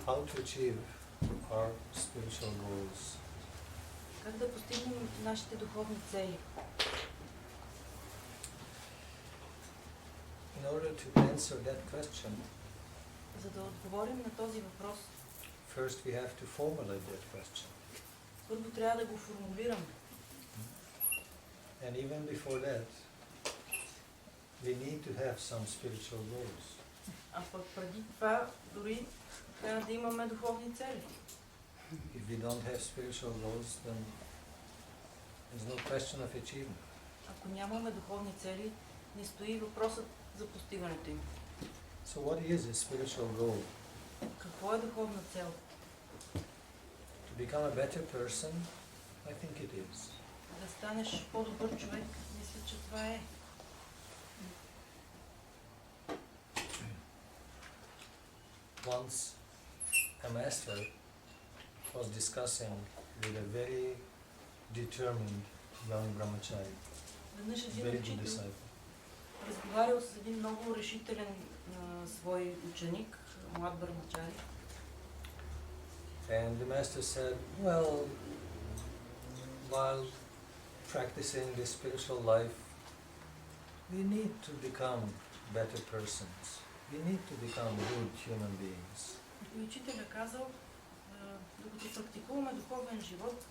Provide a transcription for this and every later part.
how to achieve our spiritual goals. Как да постигнем нашите духовни цели? In order to answer that question, За да отговорим на този въпрос, first we have to formulate that question. първо трябва да го формулираме. And even before that, we need to have some spiritual goals. А пък преди това дори трябва да имаме духовни цели. If we don't have spiritual goals, then there's no question of achievement. Ако нямаме духовни цели, не стои въпросът за постигането им. So what is a spiritual goal? Какво е духовна цел? To become a better person? I think it is. Да станеш по-добър човек, мисля, че това е. Once a master was discussing with a very determined young brahmachari, Веднъж един very good учител disciple. разговарял с един много решителен свой ученик, млад брамачари. And the master said, well, while practicing the spiritual life, we need to become better persons. We need to become good human beings. И учителя казал, докато практикуваме духовен живот,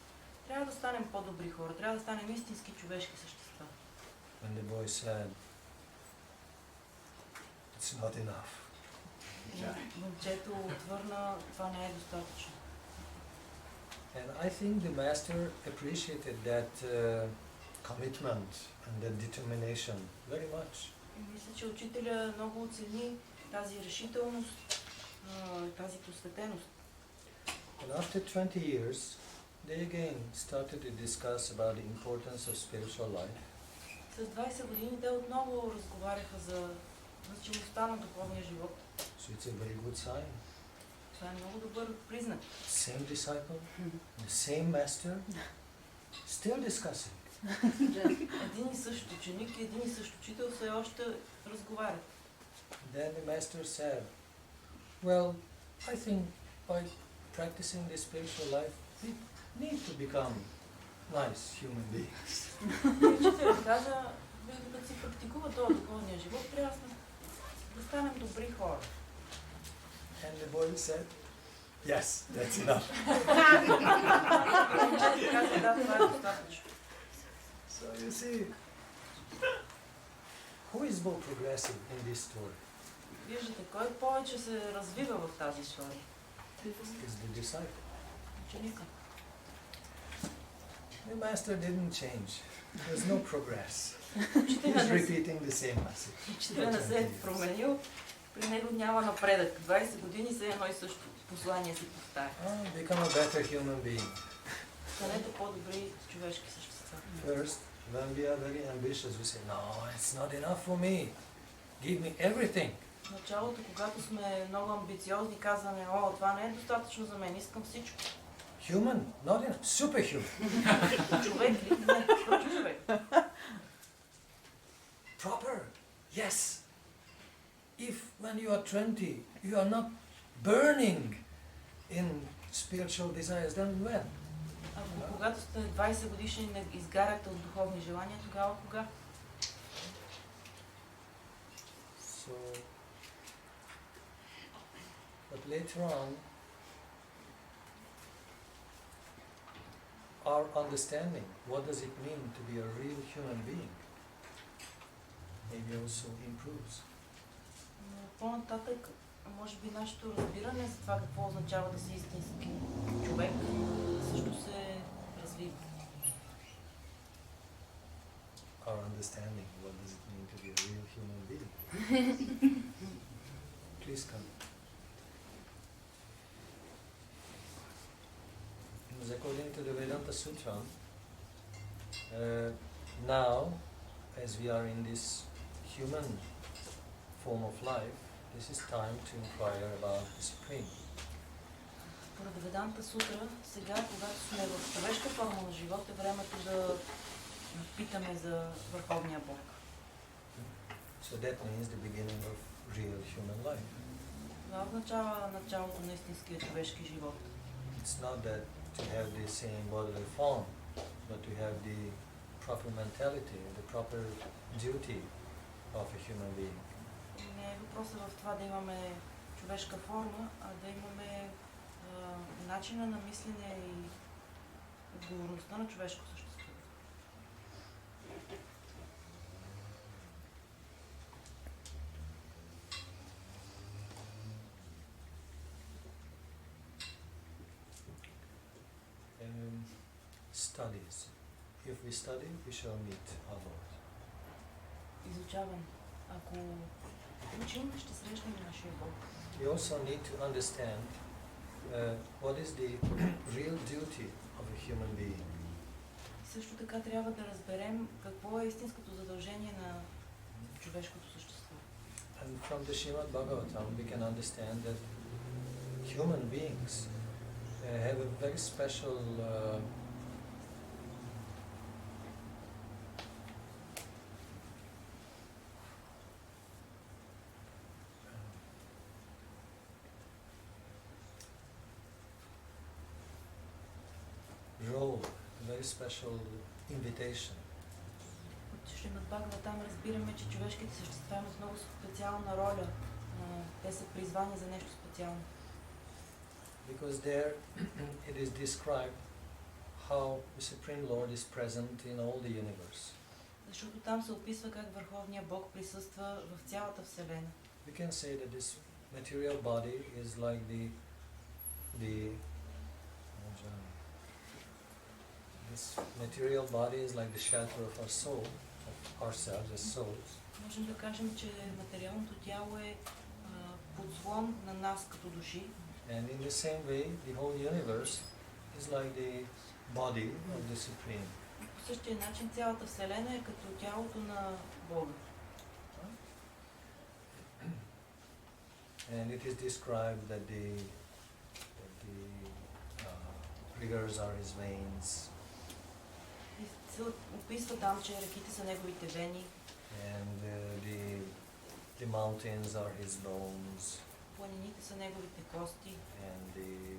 трябва да станем по-добри хора, трябва да станем истински човешки същества. And the boy said, it's not enough. Момчето отвърна, това не е достатъчно. And I think the master appreciated that commitment and that determination very much. И мисля, че учителя много оцени тази решителност, тази посветеност. And after 20 years, they again started to discuss about the importance of spiritual life. С 20 години те отново разговаряха за значимостта на духовния живот. So it's a very good sign. Това е много добър признак. Same disciple, the same master, still discussing. Един и същ ученик и един и същ учител все още разговарят. Then the master said, well, I think by practicing the spiritual life, we need to become nice human beings. Учителят каза, докато си практикува този духовния живот, трябва да станем добри хора. And the boy said, yes, that's enough. Учителят каза, да, това е достатъчно. So you see, who is more progressive in this story? Виждате, кой повече се развива в тази история? Is the disciple. Ученика. The master didn't change. There's no progress. Учителя He's не repeating the same message. Учителя не се е променил, при него няма напредък. 20 години се едно и също послание си повтаря. Become a better human being. Станете по-добри човешки същества. First, when we are very ambitious, we say, no, it's not enough for me. Give me everything. В началото, когато сме много амбициозни, казваме, о, това не е достатъчно за мен, искам всичко. Human, not enough. Superhuman. Човек ли? Не, просто човек. Proper, yes. If when you are 20, you are not burning in spiritual desires, then when? Ако когато сте 20 годишни не изгаряте от духовни желания, тогава кога? So, but later on, our understanding, what does it mean to be a real human being, maybe also improves. Но по-нататък, може би нашето разбиране за това какво означава да си истински човек също се развива. Our understanding, what does it mean to be a real human being? Please come. According to the Vedanta Sutra, now, as we are in this human form of life, this is time to inquire about the Supreme. Според Веданта Сутра, сега, когато сме в човешка форма на живот, е времето да питаме за Върховния Бог. So that means the beginning of real human life. Това означава началото на истинския човешки живот. It's not that to have the same bodily form, but to have the proper mentality, the proper duty of a human being. Не е въпросът в това да имаме човешка форма, а да имаме начина на мислене и отговорността на човешко същество. Studies. If we study, we shall meet our Lord. Изучаване. Ако учим, ще срещнем нашия Бог. We also need to understand what is the real duty of a human being. Също така трябва да разберем какво е истинското задължение на човешкото същество. And from the Srimad Bhagavatam, we can understand that human beings have a very special role, a very special invitation. От Шримад Бхагаватам разбираме, че човешките същества имат много специална роля. Те са призвани за нещо специално. Because there it is described how the Supreme Lord is present in all the universe. Защото там се описва как Върховният Бог присъства в цялата Вселена. We can say that this material body is like this material body is like the shelter of our soul, of ourselves as souls. Можем да кажем, че материалното тяло е подслон на нас като души. And in the same way, the whole universe is like the body of the Supreme. По същия начин цялата Вселена е като тялото на Бога. And it is described that the rivers are his veins. И се описва там, че реките са неговите вени. And the mountains are his bones. Планините са неговите кости. And the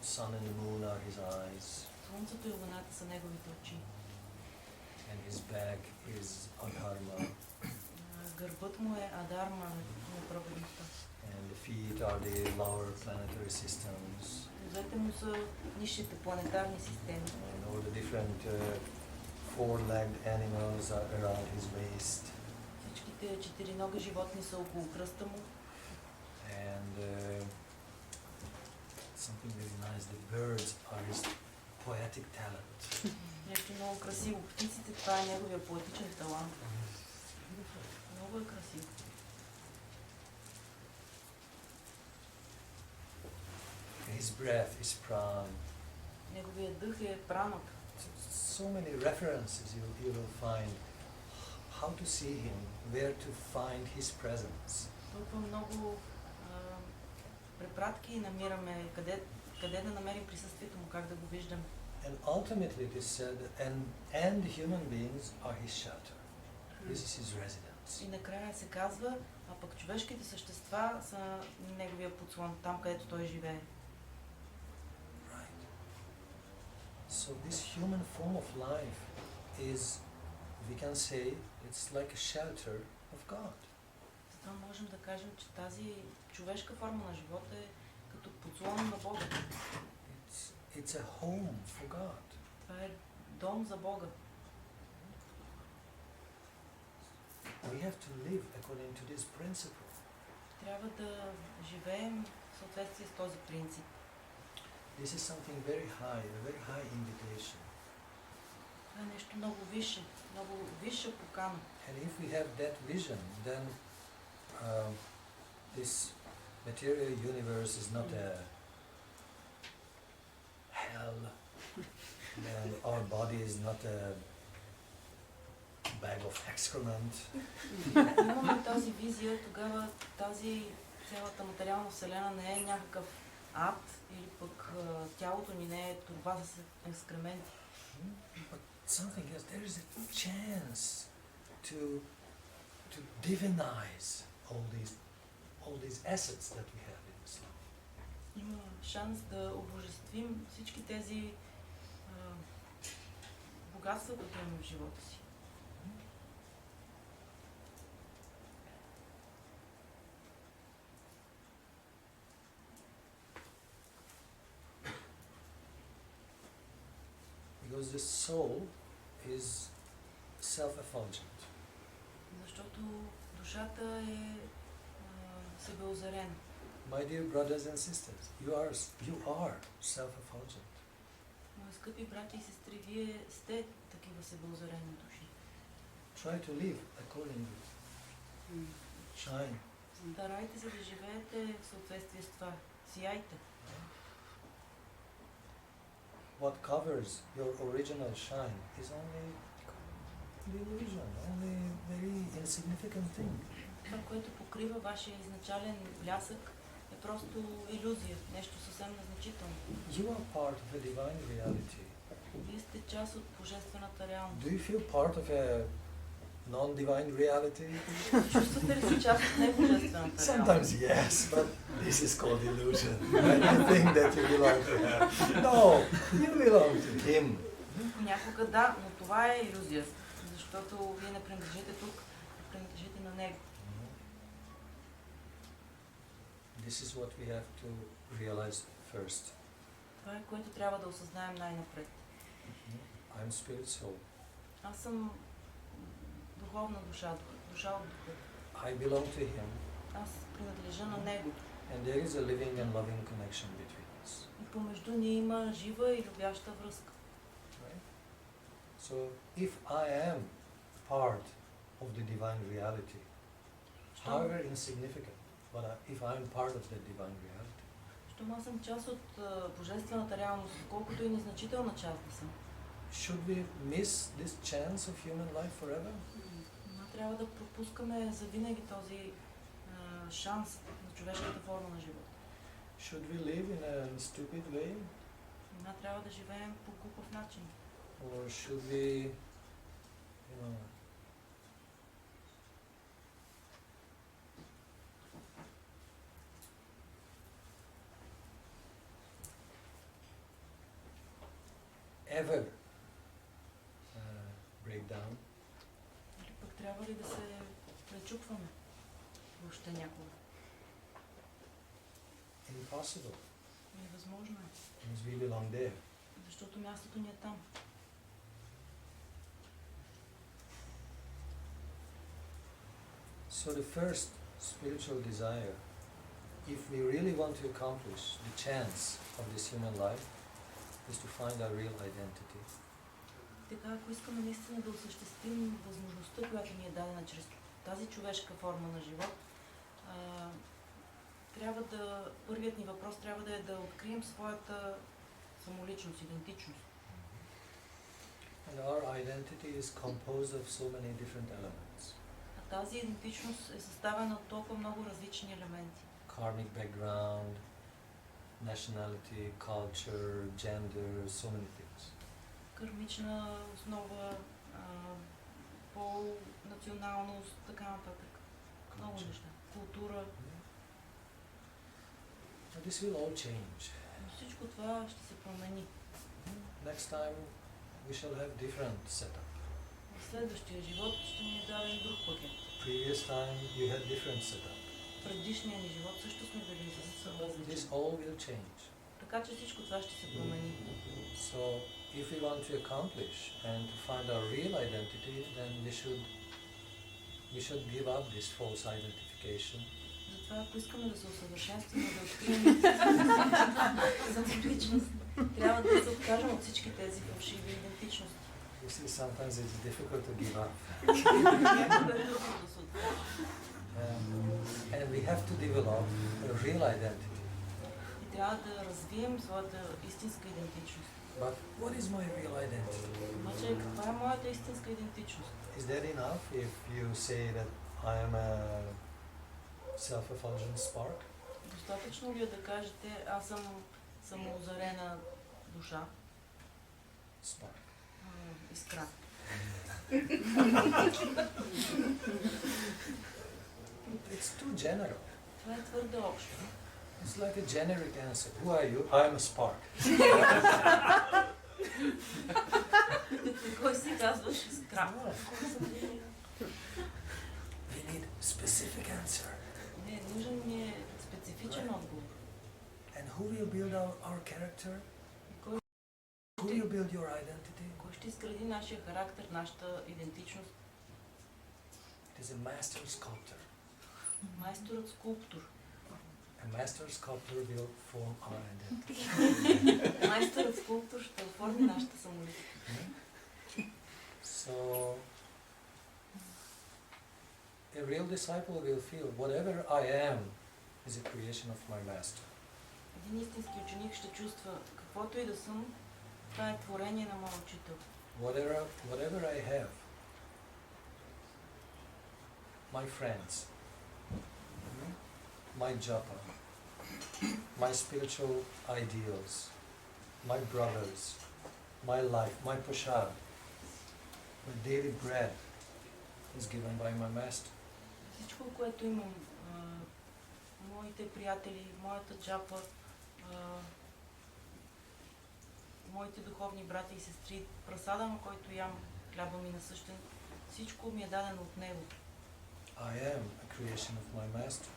sun and the moon are his eyes. Слънцето и луната са неговите очи. And his back is Adharma. Гърбът му е Адарма, неправедността. And the feet are the lower planetary systems. Нозете му са нисшите планетарни системи. And all the different four-legged animals are around his waist. Всичките четириноги животни са около кръста му. And something very nice, the birds are his poetic talent. Нещо много красиво. Птиците, това е неговия поетичен талант. Много е красиво. His breath is pran. Неговия дъх е праната. So many references you will find how to see him, where to find his presence. Толкова много препратки намираме, къде да намерим присъствието му, как да го виждаме. And ultimately it is said that and the human beings are his shelter. This is his residence. И накрая се казва, а пък човешките същества са неговия подслон, там където той живее. Right. So this human form of life is, we can say, it's like a shelter of God. Затова можем да кажем, че тази човешка форма на живота е като подслон на Бога. It's a home for God. Това е дом за Бога. We have to live according to this principle. Трябва да живеем в съответствие с този принцип. This is something very high, a very high invitation. Това е нещо много висша покана. And if we have that vision, then this material universe is not a hell, and our body is not a bag of excrement. Имаме тази визия, тогава тази цялата материална вселена не е някакъв ад или пък тялото ни не е турба с екскременти. But something else, there is a chance to divinize all these all these assets that we have in this life. Има шанс да обожествим всички тези богатства, които имаме в живота си. Because the soul is self-effulgent. Защото душата е себеозарена. My dear brothers and sisters, you are self-effulgent. Мои скъпи брати и сестри, вие сте такива себеозарени души. Try to live accordingly. Shine. Старайте се да живеете в съответствие с това. Сияйте. What covers your original shine is only the illusion, only very insignificant thing. Това, което покрива вашия изначален блясък, е просто илюзия, нещо съвсем незначително. You are part of a divine reality. Вие сте част от божествената реалност. Do you feel part of a non-divine reality? Чувствате ли се част от небожествената реалност? Sometimes yes, but this is called illusion. And you think that you belong to him. No, you belong to him. Понякога да, но това е илюзия, защото вие не принадлежите тук, а принадлежите на него. This is what we have to realize first. Това е, което трябва да осъзнаем най-напред. I'm spirit soul. Аз съм духовна душа, душа от духа. I belong to him. Аз принадлежа на него. And there is a living and loving connection between us. И помежду ни има жива и любяща връзка. Right? So if I am part of the divine reality, however insignificant, but if I am part of the divine reality, щом аз съм част от божествената реалност, колкото и незначителна част да съм. should we miss this chance of human life forever? Трябва да пропускаме завинаги този шанс на човешката форма на живота. Should we live in a stupid way? Трябва да живеем по глупав начин. Or should we, ever break down? Или пък трябва ли да се пречупваме въобще някога? Impossible. Невъзможно е. Because we belong there. Защото мястото ни е там. So the first spiritual desire, if we really want to accomplish the chance of this human life, is to find our real identity. Така, ако искаме наистина да осъществим възможността, която ни е дадена чрез тази човешка форма на живот, първият ни въпрос трябва да е да открием своята самоличност, идентичност. And our identity is composed of so many different elements. А тази идентичност е съставена от толкова много различни елементи. Karmic background, nationality, culture, gender, so many things. Кармична основа, пол, националност, така нататък. Много неща. Култура. But this will all change. Но всичко това ще се промени. Next time we shall have different setup. В следващия живот ще ни е даден друг пакет. Previous time you had different setup. Предишния ни живот също сме били с различен. This all will change. Така че всичко това ще се промени. So if we want to accomplish and to find our real identity, then we should give up this false identification. Затова, ако искаме да се усъвършенстваме, да открием самоличност, трябва да се откажем от всички тези фалшиви идентичности. You see, sometimes it's difficult to give up. And we have to develop a real identity. И трябва да развием своята истинска идентичност. But what is my real identity? Обаче, каква е моята истинска идентичност? Is that enough if you say that I am a self-effulgent spark? Достатъчно ли е да кажете, аз съм самоозарена душа? Spark. Искра. It's too general. Това е твърде общо. It's like a generic answer. Who are you? I'm a spark. Кой си казваш скрап? We need specific answer. Не, нужен ми е специфичен отговор. And who will build our character? Кой Who will build your identity? ще изгради нашия характер, нашата идентичност? It is a master sculptor. Майсторът скулптор. A master sculptor will form our identity. Майсторът скулптор ще оформи нашата самоличност. So, a real disciple will feel whatever I am is a creation of my master. Един истински ученик ще чувства, каквото и да съм, това е творение на моя учител. Whatever I have, my friends, my japa, my spiritual ideals, my brothers, my life, my prasad, my daily bread is given by my master. Всичко, което имам, моите приятели, моята джапа, моите духовни брати и сестри, прасада, на който ям, хляба ми насъщен, всичко ми е дадено от него. I am a creation of my master.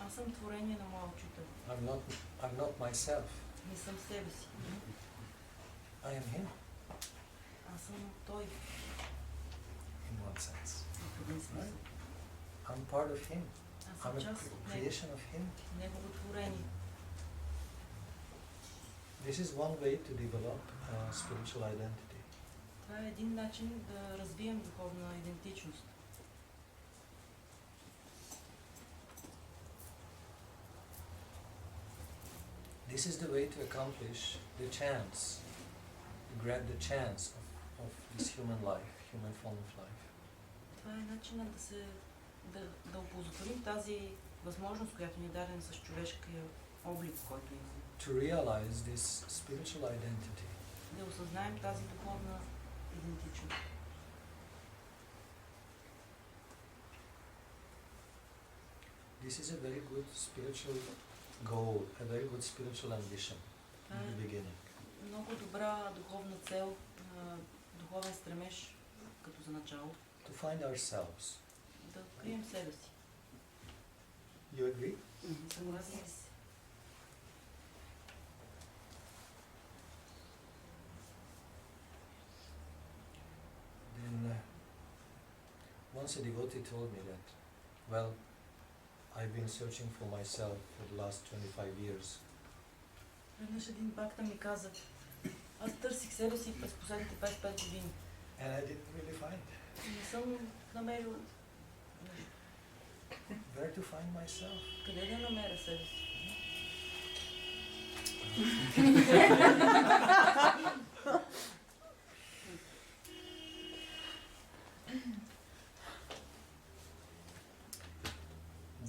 Аз съм творение на моя учител. I'm not myself. Не съм себе си. I am him, Аз съм той. in one sense. В един смисъл. I'm part of him. Аз I'm съм a част от него. creation of him. Негово творение. This is one way to develop spiritual identity. Това е един начин да развием духовна идентичност. This is the way to accomplish the chance, to grab the chance of this human life, human form of life. Това е начинът да оползотворим тази възможност, която ни е дадена с човешкия облик, който имаме. To realize this spiritual identity. Да осъзнаем тази духовна идентичност. This is a very good spiritual goal, a very good spiritual ambition in the beginning. Много добра духовна цел, духовен стремеж, като за начало. To find ourselves. Да открием себе си. You agree? Съгласен ли си? Then once a devotee told me that, well, I've been searching for myself for the last 25 years. Веднъж един бакта ми каза, аз търсих себе си през последните 25 години. And I didn't really find. Не съм намерил Where to find myself? къде да намеря себе си.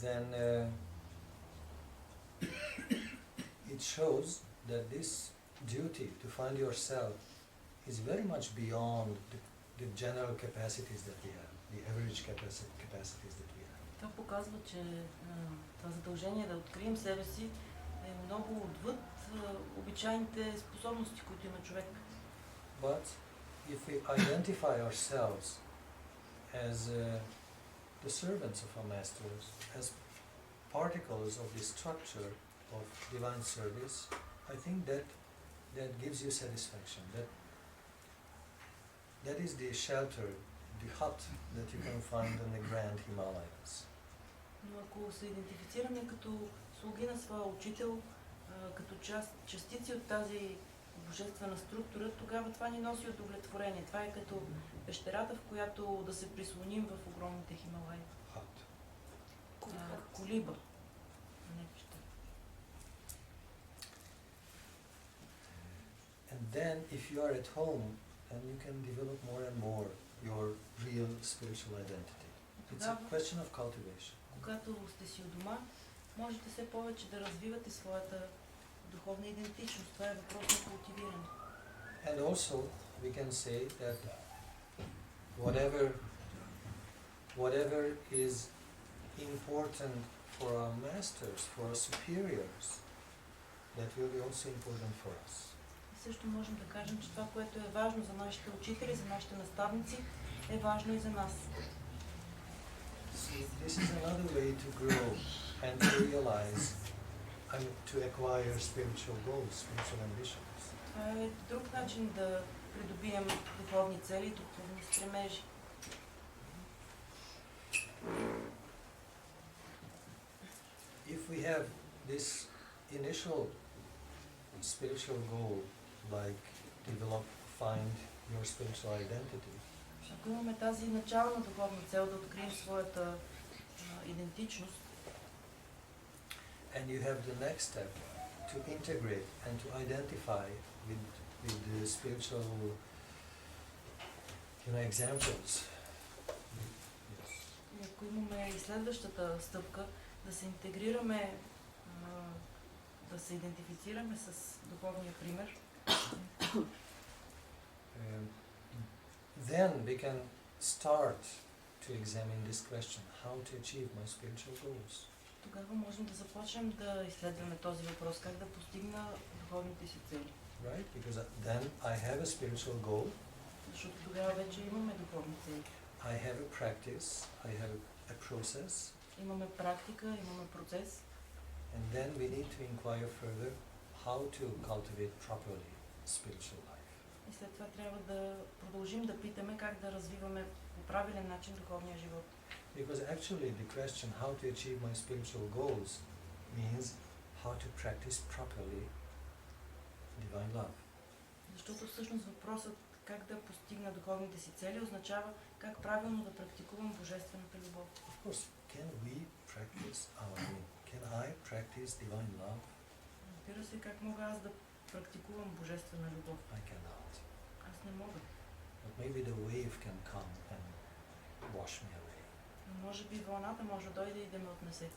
Then it shows that this duty to find yourself is very much beyond the general capacities that we have, the average capacities that we have. Това показва, че това задължение да открием себе си е много отвъд обичайните способности, които има човек. But if we identify ourselves as the servants of our masters, as particles of the structure of divine service, I think that gives you satisfaction. That is the shelter, the hut that you can find in the Grand Himalayas. Но ако се идентифицираме като слуги на своя учител, като частици от тази божествена структура, тогава това ни носи удовлетворение. Това е като пещерата, в която да се прислоним в огромните Хималаи. Колиба. Не пещера. And then if you are at home, then you can develop more and more your real spiritual identity. It's a question of cultivation. Когато сте си у дома, можете все повече да развивате своята духовна идентичност. Това е въпрос на култивиране. And also we can say that whatever is important for our masters, for our superiors, that will be also important for us. И също можем да кажем, че това, което е важно за нашите учители, за нашите наставници, е важно и за нас. So this is another way to grow and to realize and to acquire spiritual goals, spiritual ambitions. Това е друг начин да придобием духовни цели, духовни стремежи. If we have this initial spiritual goal, like find your spiritual identity, Ако имаме тази начална духовна цел да открием своята идентичност, and you have the next step to integrate and to identify with the spiritual examples. и ако имаме и следващата стъпка, да се интегрираме, да се идентифицираме с духовния пример, Then we can start to examine this question, how to achieve my spiritual goals. тогава можем да започнем да изследваме този въпрос, как да постигна духовните си цели. Right? Because then I have a spiritual goal, Защото тогава вече имаме духовни цели. I have a practice, I have a process, Имаме практика, имаме процес. and then we need to inquire further how to cultivate properly spiritual life. И след това трябва да продължим да питаме как да развиваме по правилен начин духовния живот. Because actually the question how to achieve my spiritual goals means how to practice properly divine love. Защото всъщност въпросът как да постигна духовните си цели означава как правилно да практикувам божествената любов. Of course, can I practice divine love? Разбира се, как мога аз да практикувам божествена любов? I cannot. Аз не мога. But maybe the wave can come and wash me away. Но може би вълната може да дойде и да ме отнесе.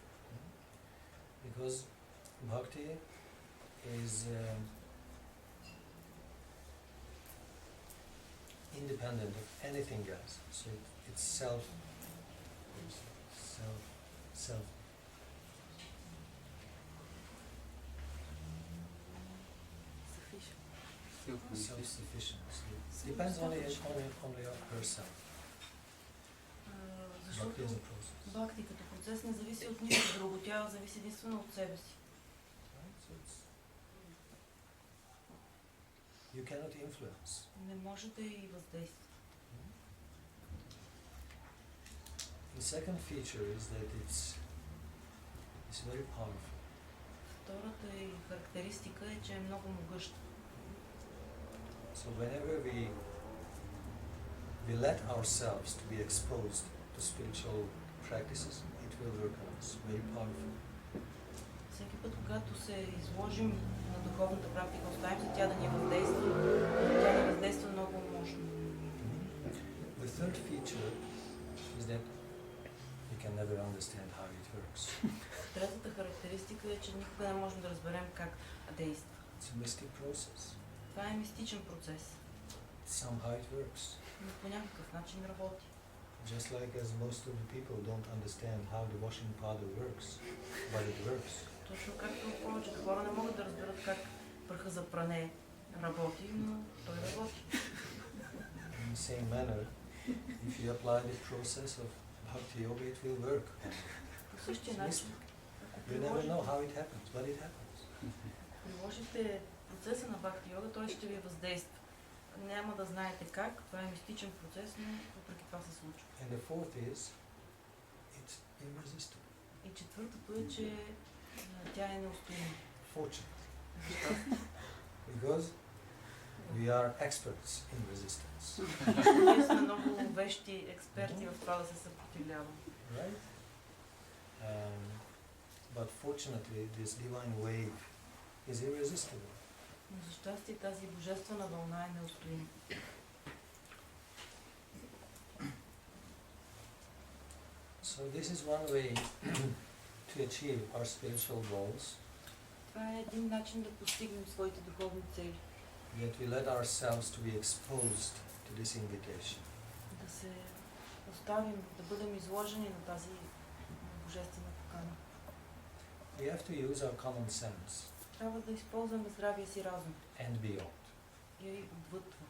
Because bhakti is independent of anything else. So it's self. Self-sufficient. Depends only on herself. Защото Bhakti is a process. бхакти като процес не зависи от нищо друго, тя зависи единствено от себе си. Right? So you cannot influence. Не може да и въздейства. The second feature is that it's very powerful. Втората и характеристика е, че е много могъща. So whenever we let ourselves to be exposed to spiritual practices, it will work on us very powerful. Всеки път, когато се изложим на духовната практика, оставим се тя да ни въздейства, тя ни въздейства много мощно. The third feature is that we can never understand how it works. Третата характеристика е, че никога не можем да разберем как действа. It's a mystic process. Това е мистичен процес. Somehow it works. Но по някакъв начин работи. Just like as most of the people don't understand how the washing powder works, but it works. Точно както повечето хора не могат да разберат как пръха за пране работи, но той работи. In the same manner, if you apply the process of bhakti yoga, it will work. По същия начин, You never know how it happens, but it happens. приложите процеса на бхакти йога, той ще ви въздейства. Няма да знаете как, това е мистичен процес, но въпреки това се случва. And the fourth is, it's irresistible. И четвъртото е, че тя е неустоима. Fortunate. Because we are experts in resistance. Ние сме много вещи експерти в това да се съпротивляваме. Right? But fortunately, this divine wave is irresistible. Но за щастие тази божествена вълна е неустоима. So this is one way to achieve our spiritual goals, Това е един начин да постигнем своите духовни цели. that we let ourselves to be exposed to this invitation. Да се оставим, да бъдем изложени на тази божествена покана. We have to use our common sense Трябва да използваме здравия си разум and beyond. и отвъд това.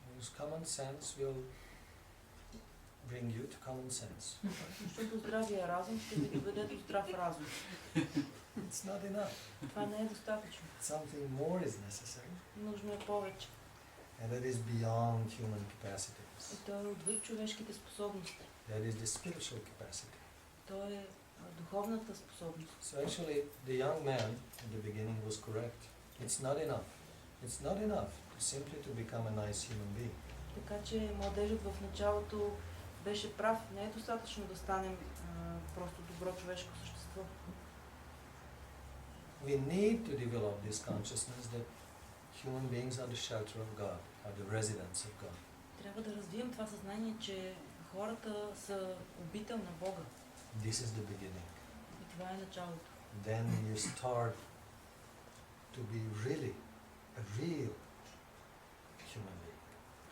Because common sense will bring you to common sense. Защото здравия разум ще ви доведе до здрав разум. It's not enough. Това не е достатъчно. Something more is necessary, Нужно е повече. and that is beyond human capacities. И то е отвъд човешките способности. That is the spiritual capacity. То е духовната способност. So actually, the young man in the beginning was correct. It's not enough. It's not enough simply to become a nice human being. Така че младежът в началото беше прав. Не е достатъчно да станем просто добро човешко същество. We need to develop this consciousness that human beings are the shelter of God, are the residents of God. Трябва да развием това съзнание, че хората са обител на Бога. This is the beginning. И това е началото. Then you start to be really a real human being.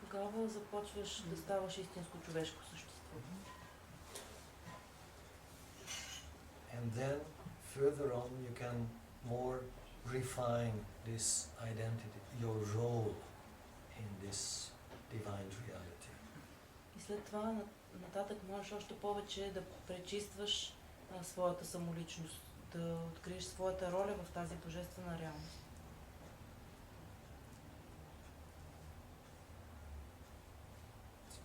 Тогава започваш да ставаш истинско човешко същество. And then further on you can more refine this identity, your role in this divine reality. И след това нататък можеш още повече да пречистваш своята самоличност, да откриеш своята роля в тази божествена реалност. So,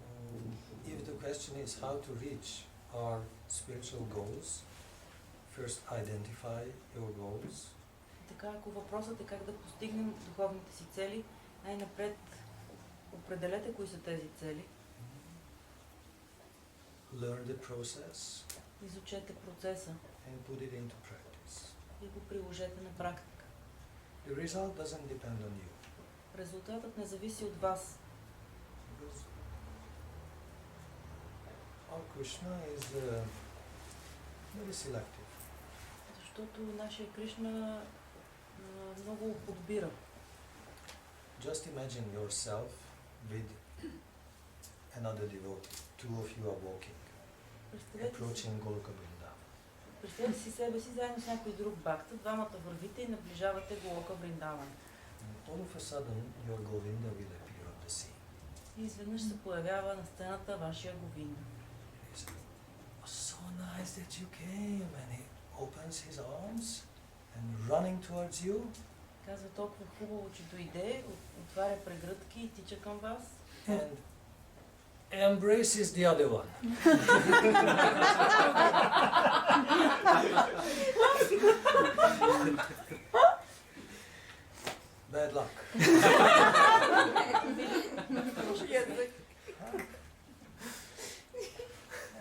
if the question is how to reach our spiritual goals, first identify your goals. Така, ако въпросът е как да постигнем духовните си цели, най-напред определете кои са тези цели. Learn the process Изучете процеса and put it into practice. и го приложете на практика. The result doesn't depend on you. Резултатът не зависи от вас. Because our Krishna is very selective. Защото нашия Кришна много подбира. Just imagine yourself with another devotee. Two of you are walking, approaching Goloka Vrindavan. Представете си себе си заедно с някой друг бхакта, двамата вървите и наближавате Голока Вриндаван. And all of a sudden, your Govinda will appear on the scene. И изведнъж се появява на сцената вашия Говинда. He says, "Oh, so nice that you came," and he opens his arms and running towards you. Казва толкова хубаво, че дойде, отваря прегръдки и тича към вас. And embraces the other one. Bad luck.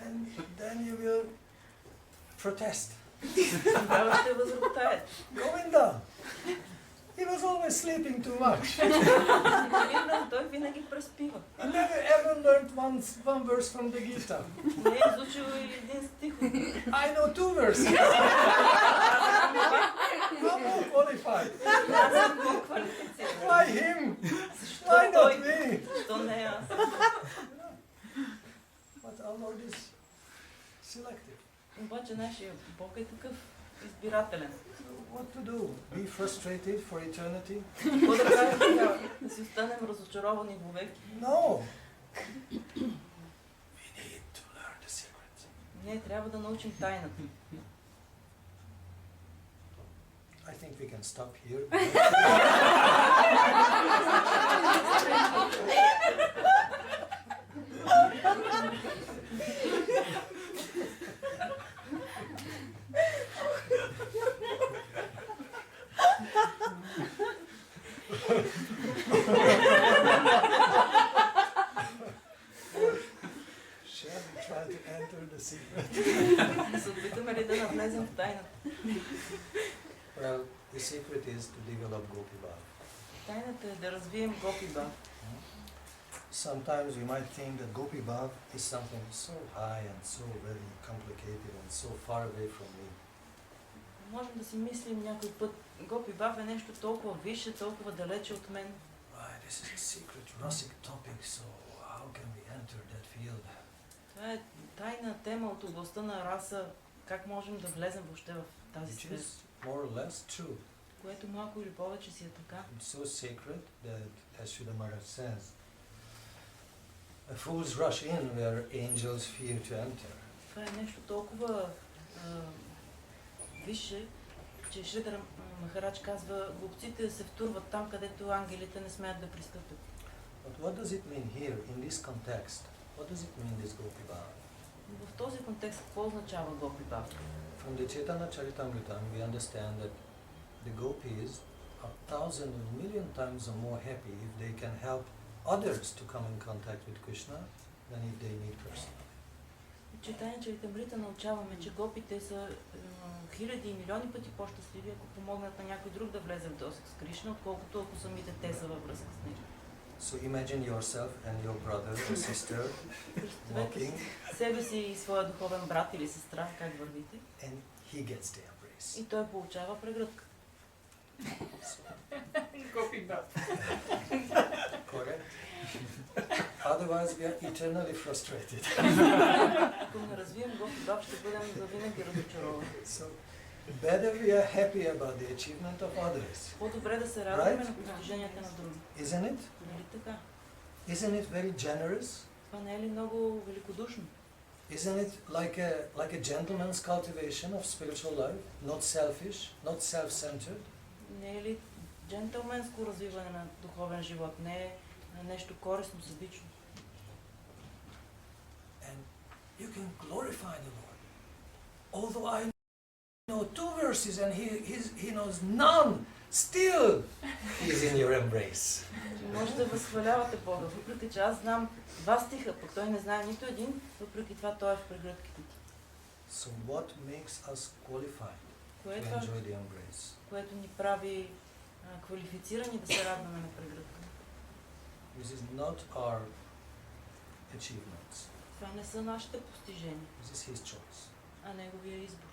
And then you will protest. Тогава ще възроптаят. Govinda! He was always sleeping too much. Говинда, той винаги преспива. He never ever learned one verse from the Gita. Не е изучил и един стих. I know two verses. I'm more qualified. Аз съм по-квалифициран. Why him? Why not me? Защо не аз? But our Lord is selective. Обаче нашия Бог е такъв избирателен. What to do? Be frustrated for eternity? Какво да правим тогава? Да си останем разочаровани вовеки? No. We need to learn the secret. Ние трябва да научим тайната. I think we can stop here. Shall we try to enter the secret? Да се опитаме ли да навлезем в тайната? Well, the secret is to develop Gopi Bhav. Тайната е да развием Гопи Бхав. Sometimes we might think that Gopi Bhav is something so high and so very complicated and so far away from me. Можем да си мислим някой път, Гопи Бхав е нещо толкова висше, толкова далече от мен. This is a secret Rasic topic, so how can we enter that field? Това е тайна тема от областта на раса. Как можем да влезем въобще в тази сфера? more or less true. Което малко или повече си е така. It's so sacred that, as Srila Maharaj says, fools rush in where angels fear to enter. Това е нещо толкова висше, че Шридхар Махарадж казва, глупците се втурват там, където ангелите не смеят да пристъпят. But what does it mean here, in this context? What does it mean, this Gopi Bhava? В този контекст какво означава Гопи Бхава? From the Chaitanya Charitamrita, we understand that the gopis are 1,000 or 1,000,000 times more happy if they can help others to come in contact with Krishna than if they need personally. Читание Чаритамрита научаваме, че гопите са хиляди и милиони пъти по-щастливи, ако помогнат на някой друг да влезе в досег с Кришна, отколкото ако самите те са във връзка с него. So imagine yourself and your brother or sister walking, себе си и своя духовен брат или сестра, как вървите, and he gets the embrace. и той получава прегръдка. Correct? Otherwise we are eternally frustrated. Ако не развием Гопи Бхава, ще бъдем завинаги разочаровани. So better we are happy about the achievement of others. По-добре да се радваме на постиженията на други. Isn't it? Нали така? Isn't it very generous? Това не е ли много великодушно? Isn't it like a gentleman's cultivation of spiritual life? Not selfish, not self-centered? Не е ли джентълменско развиване на духовен живот? Не е нещо корисно, съдично. And you can glorify the Lord. Although I know 2 verses and he knows none, still he is in your embrace. Може да възхвалявате Бога, въпреки че аз знам 2 стиха, пък той не знае нито един, въпреки това той е в прегръдките ти. So what makes us qualified Кое to е това, enjoy the embrace? което ни прави квалифицирани да се радваме на прегръдка? This is not our achievements. Това не са нашите постижения, This is his choice. а неговия избор.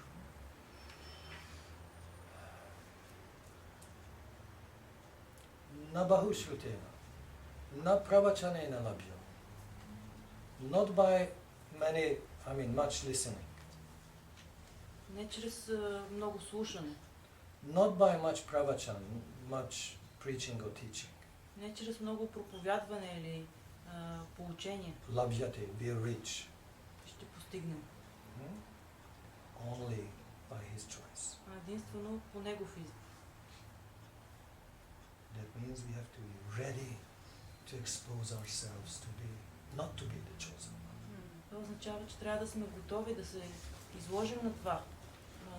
Na bahushrutena, na pravachanena labhya. Not by much listening. Не чрез много слушане, Not by much pravachan, much preaching or teaching. не чрез много проповядване или поучение Labhyate, be rich. ще постигнем. Only by his choice. А единствено по негов избор. That means we have to be ready to expose ourselves to be, not to be the chosen one. Това означава, че трябва да сме готови да се изложим на това,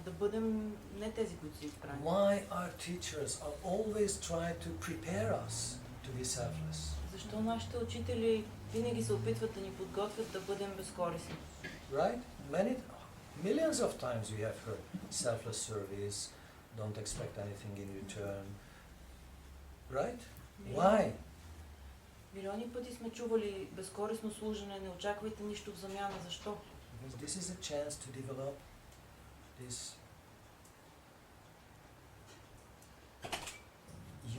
да бъдем не тези, които са избрани. Why our teachers are always trying to prepare us to be selfless? Защо нашите учители винаги се опитват да ни подготвят да бъдем безкорисни? Right? Millions of times we have heard selfless service, don't expect anything in return. Right? Why? Милиони пъти сме чували безкорисно служене, не очаквайте нищо в замяна. Защо? Because this is a chance to develop this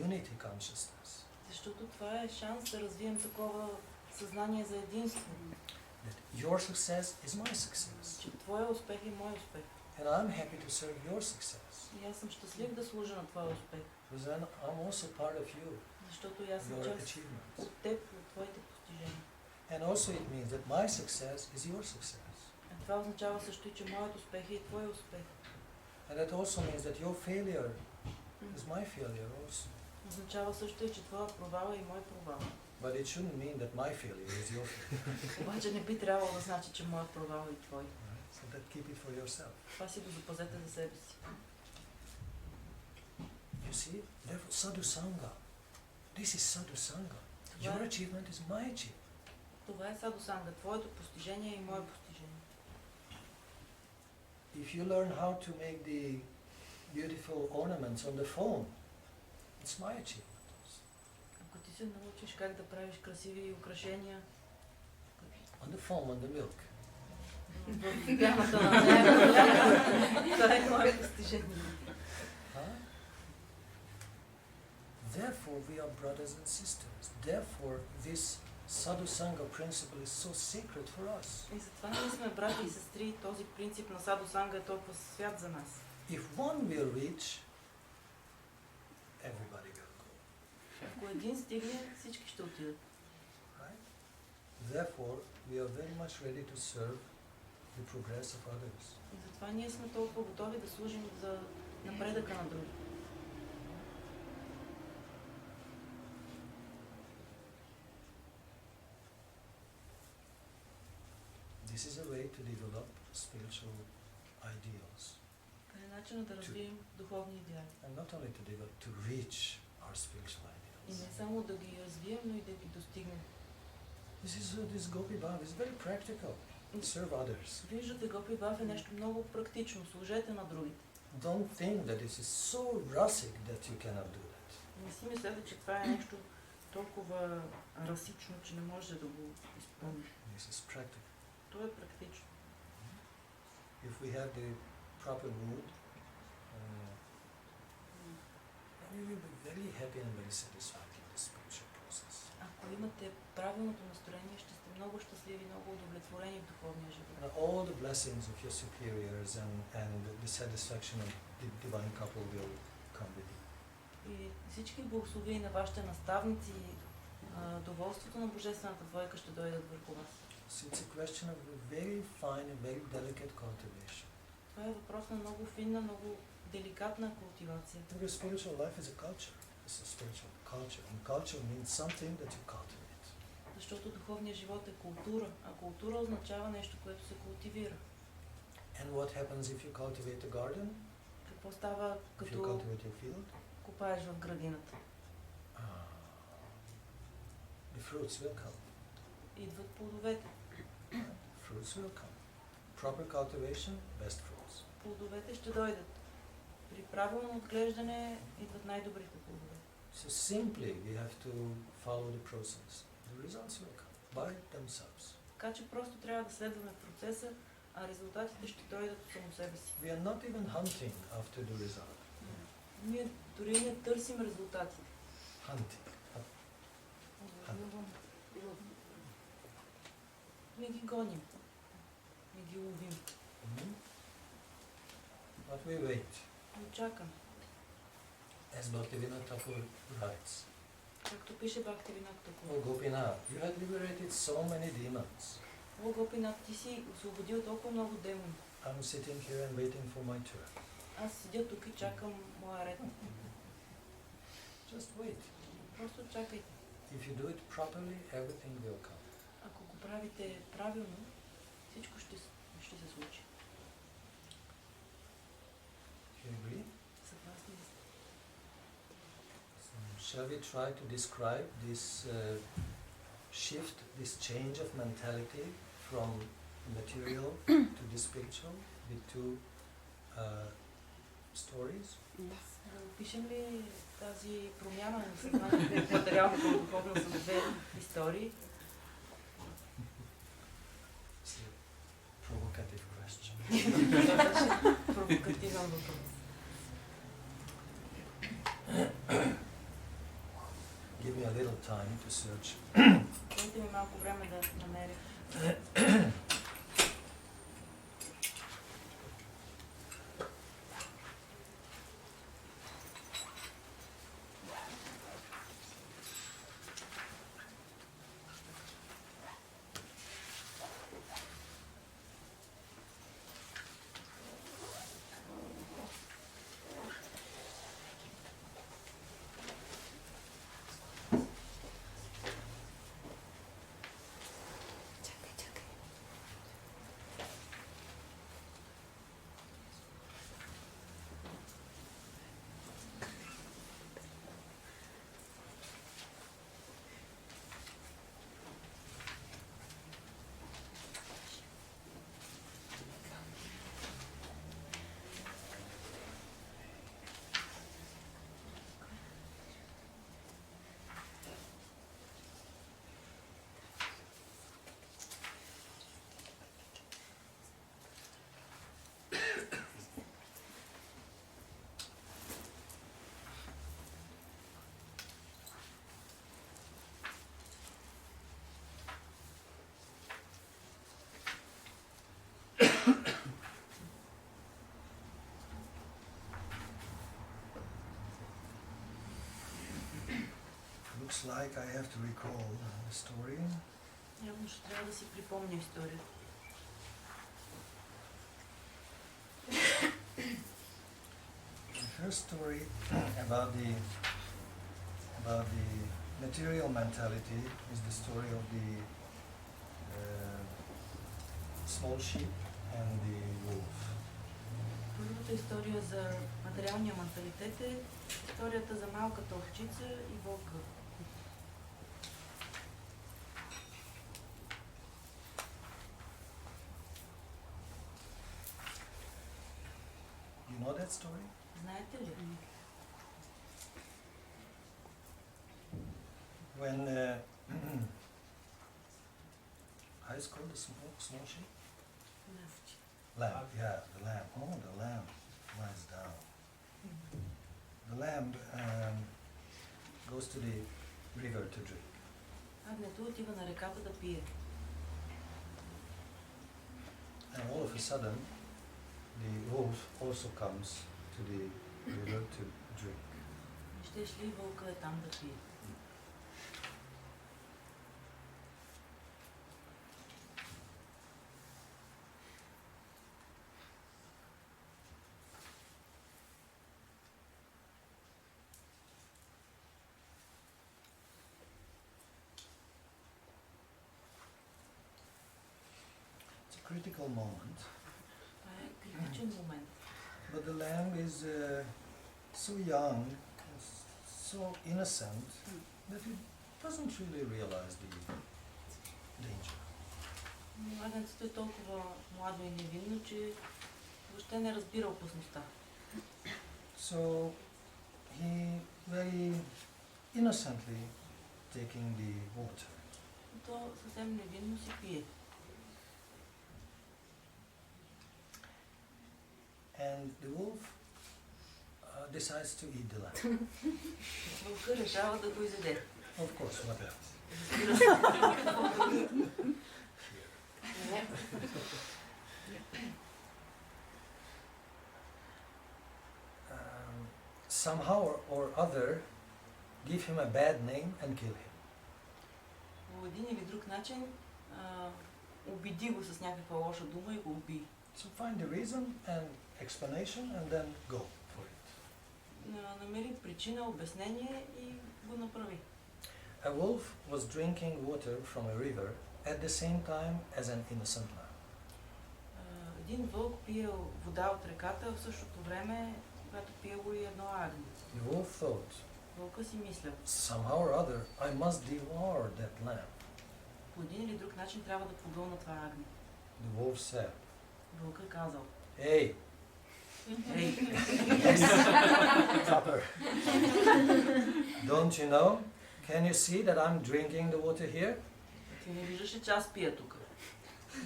unity consciousness. Защото това е шанс да развием такова съзнание за единство. That your success is my success. Че твоя успех е мой успех. And I'm happy to serve your success. И аз съм щастлив да служа на твоя успех. Because then I'm also part of you, Защото и аз съм your част achievements. от теб, от твоите постижения. And also it means that my success is your success. А това означава също и, че моят успех е и твой успех. And that also means that your failure is my failure also. Означава също и, че твоя провал е и мой провал. But it shouldn't mean that my failure is your failure. Обаче не би трябвало да значи, че моят провал е и твой. Right? So that keep it for yourself. Това си го запазете за себе си. You see, therefore sadhu sangha. This is sadhu sangha. Your achievement is my achievement. Това е саду санга. Твоето постижение е и мое постижение. If you learn how to make the beautiful ornaments on the phone, it's my achievement also. Ако ти се научиш как да правиш красиви украшения On the phone, on the milk. в пяната на нея, това е мое постижение. Therefore, we are brothers and sisters. Therefore, this sadhu sangha principle is so sacred for us. И затова ние сме брати и сестри и този принцип на саду санга е толкова свят за нас. if one will reach, everybody will go. Ако един стигне, всички ще отидат. Right? Therefore, we are very much ready to serve the progress of others. И затова ние сме толкова готови да служим за напредъка на други. This is a way to develop spiritual ideals. Това е начинът да развием духовни идеали. And not only to develop, to reach our spiritual И ideals. не само да ги развием, но и да ги достигнем. This Gopi Bhav is very practical. Serve others. Виждате, Гопи Бав е нещо много практично. Служете на другите. Don't think that this is so rasic that you cannot do that. Не си мислете, че това е нещо толкова расично, че не може да го изпълниш. This is practical. То е практично. If we have the proper mood, we will be very happy and very satisfied in the spiritual process. Ако имате правилното настроение, ще сте много щастливи, много удовлетворени в духовния живот. And all the blessings of your superiors and the satisfaction of the divine couple will come with you. И всички благословения на вашите наставници, доволството на божествената двойка ще дойдат върху вас. So it's a question of a very fine and very delicate cultivation. Това е въпрос на много финна, много деликатна култивация. Because spiritual life is a culture. It's a spiritual culture. And culture means something that you cultivate. Защото духовният живот е култура, а култура означава нещо, което се култивира. And what happens if you cultivate a garden? Какво става If you като cultivate your field? копаеш в градината? The fruits will come. Идват плодовете. Fruits will come. Proper cultivation, best fruits. Плодовете ще дойдат. При правилно отглеждане идват най-добрите плодове. So simply we have to follow the process. The results will come by themselves. Така че просто трябва да следваме процеса, а резултатите ще дойдат от само себе си. We are not even hunting after the result. Ние дори не търсим резултатите. Hunting. Не ги гоним. Не ги ловим. But we wait. Не чакаме. As Bhaktivinoda Thakur writes, Както пише Бхакти Камала Oh Gopinath, you had liberated so many demons. О, Гопинат, ти си освободил толкова много демони. I'm sitting here and waiting for my turn. Аз седя тук и чакам моя ред. Just wait. Просто чакайте. If you do it properly, everything will come. Ако го правите правилно, всичко ще се случи. You agree? Съгласни ли сте? So, shall we try to describe this shift, this change of mentality from material to the spiritual with two stories? Да опишем ли тази промяна на съзнанието от материално към духовно с две истории? It's a provocative question. Провокативен въпрос. Give me a little time to search. Дайте ми малко време да намеря. Looks like I have to recall the story. Явно ще трябва да си припомня историята. The first story about the material mentality is the story of the small sheep and the wolf. Първата история за материалния менталитет е историята за малката овчица и вълка. You know that story? Знаете ли? When how is called the small sheep? Lamb, yeah, the lamb. Oh, the lamb lies down. The lamb goes to the river to drink. Агнето отива на реката да пие. And all of a sudden, the wolf also comes to the river to drink. Щеш ли вълка е там да пие? Critical moment. Това е критичен момент. But the lamb is so young, so innocent, that it doesn't really realize the danger. Агнецето е толкова младо и невинно, че въобще не разбира опасността. So he very innocently taking the water. То съвсем невинно си пие. And the wolf decides to eat the lamb. Вълка решава да го изеде. Of course, what else? Somehow or other, give him a bad name and kill him. По един или друг начин убеди го с някаква лоша дума и го уби. So find the reason and explanation and then go for it. Намери причина, обяснение и го направи. A wolf was drinking water from a river at the same time as an innocent lamb. Един вълк пиел вода от реката в същото време, когато пиело и едно агне. The wolf thought, Вълка си мисля, somehow or other, I must devour that lamb. по един или друг начин трябва да погълна това агне. The wolf said, Вълка казал, hey, Tupper, don't you know? Can you see that I'm drinking the water here? Ти не виждаш ли, че аз пия тук?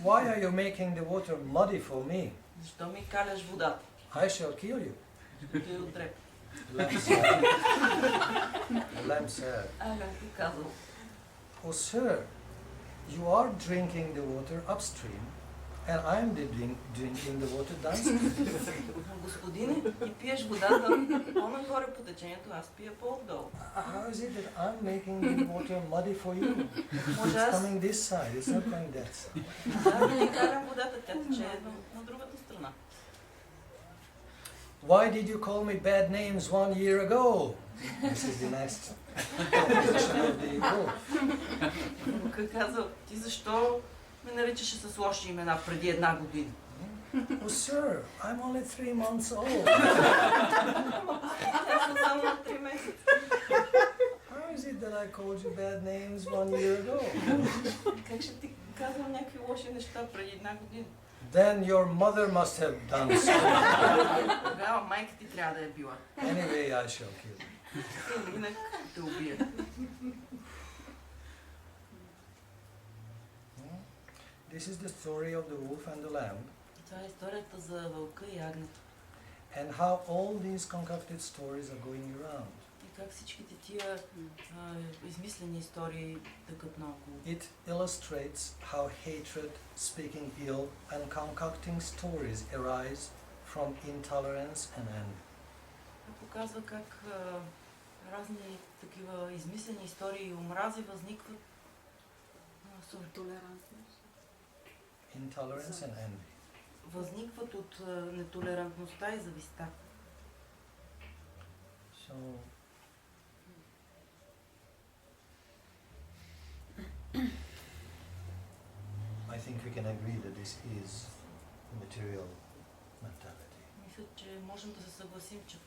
Why are you making the water muddy for me? Защо ми каляш водата? I shall kill you. Той отдреп. The lamb said, Агнето казал, oh sir, you are drinking the water upstream and I'm drinking the water downstream. Господине, ти пиеш водата по-нагоре по течението, аз пия по-отдолу. How is it that I'm making the water muddy for you? It's coming this side, it's not coming that side. Да, не карам водата, тя тече на другата страна. Why did you call me bad names 1 year ago? This is the next question of the wolf. Вълка казал, ти защо ме наричаше с лоши имена преди една година? Oh sir, I'm only 3 months old. Аз съм само на 3 месеца. How is it that I called you bad names 1 year ago? Как ще ти казвам някакви лоши неща преди една година? Then your mother must have done so. Тогава майка ти трябва да е била. Anyway, I shall kill you. Инак те убия. This is the story of the wolf and the lamb, Това е историята за вълка и агнето. and how all these concocted stories are going around. И как всичките тия измислени истории тъкат наоколо. It illustrates how hatred, speaking ill, and concocting stories arise from intolerance and anger. Показва как разни такива измислени истории и омрази възникват. Intolerance and envy. Възникват от нетолерантността и завистта. So, I think we can agree that this is material mentality. Мисля, че можем да се съгласим, че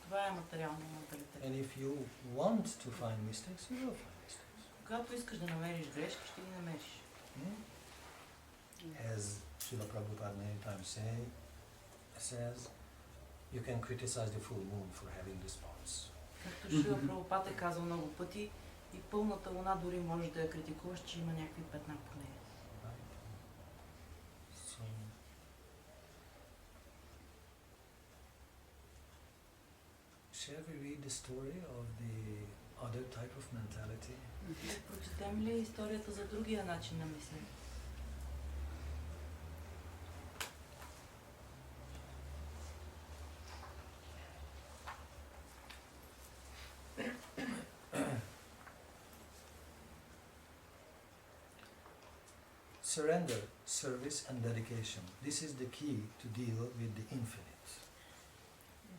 това е материалния менталитет. And if you want to find mistakes, you will find mistakes. Когато искаш да намериш грешки, ще ги намериш. As Srila Prabhupada many times says, you can criticize the full moon for having the spots. Както Шрила Прабхупад е казал много пъти, и пълната луна дори може да я критикуваш, че има някакви петна по нея. So, shall we read the story of the other type of mentality? Прочетем ли историята за другия начин на мислене? Surrender, service and dedication. This is the key to deal with the infinite.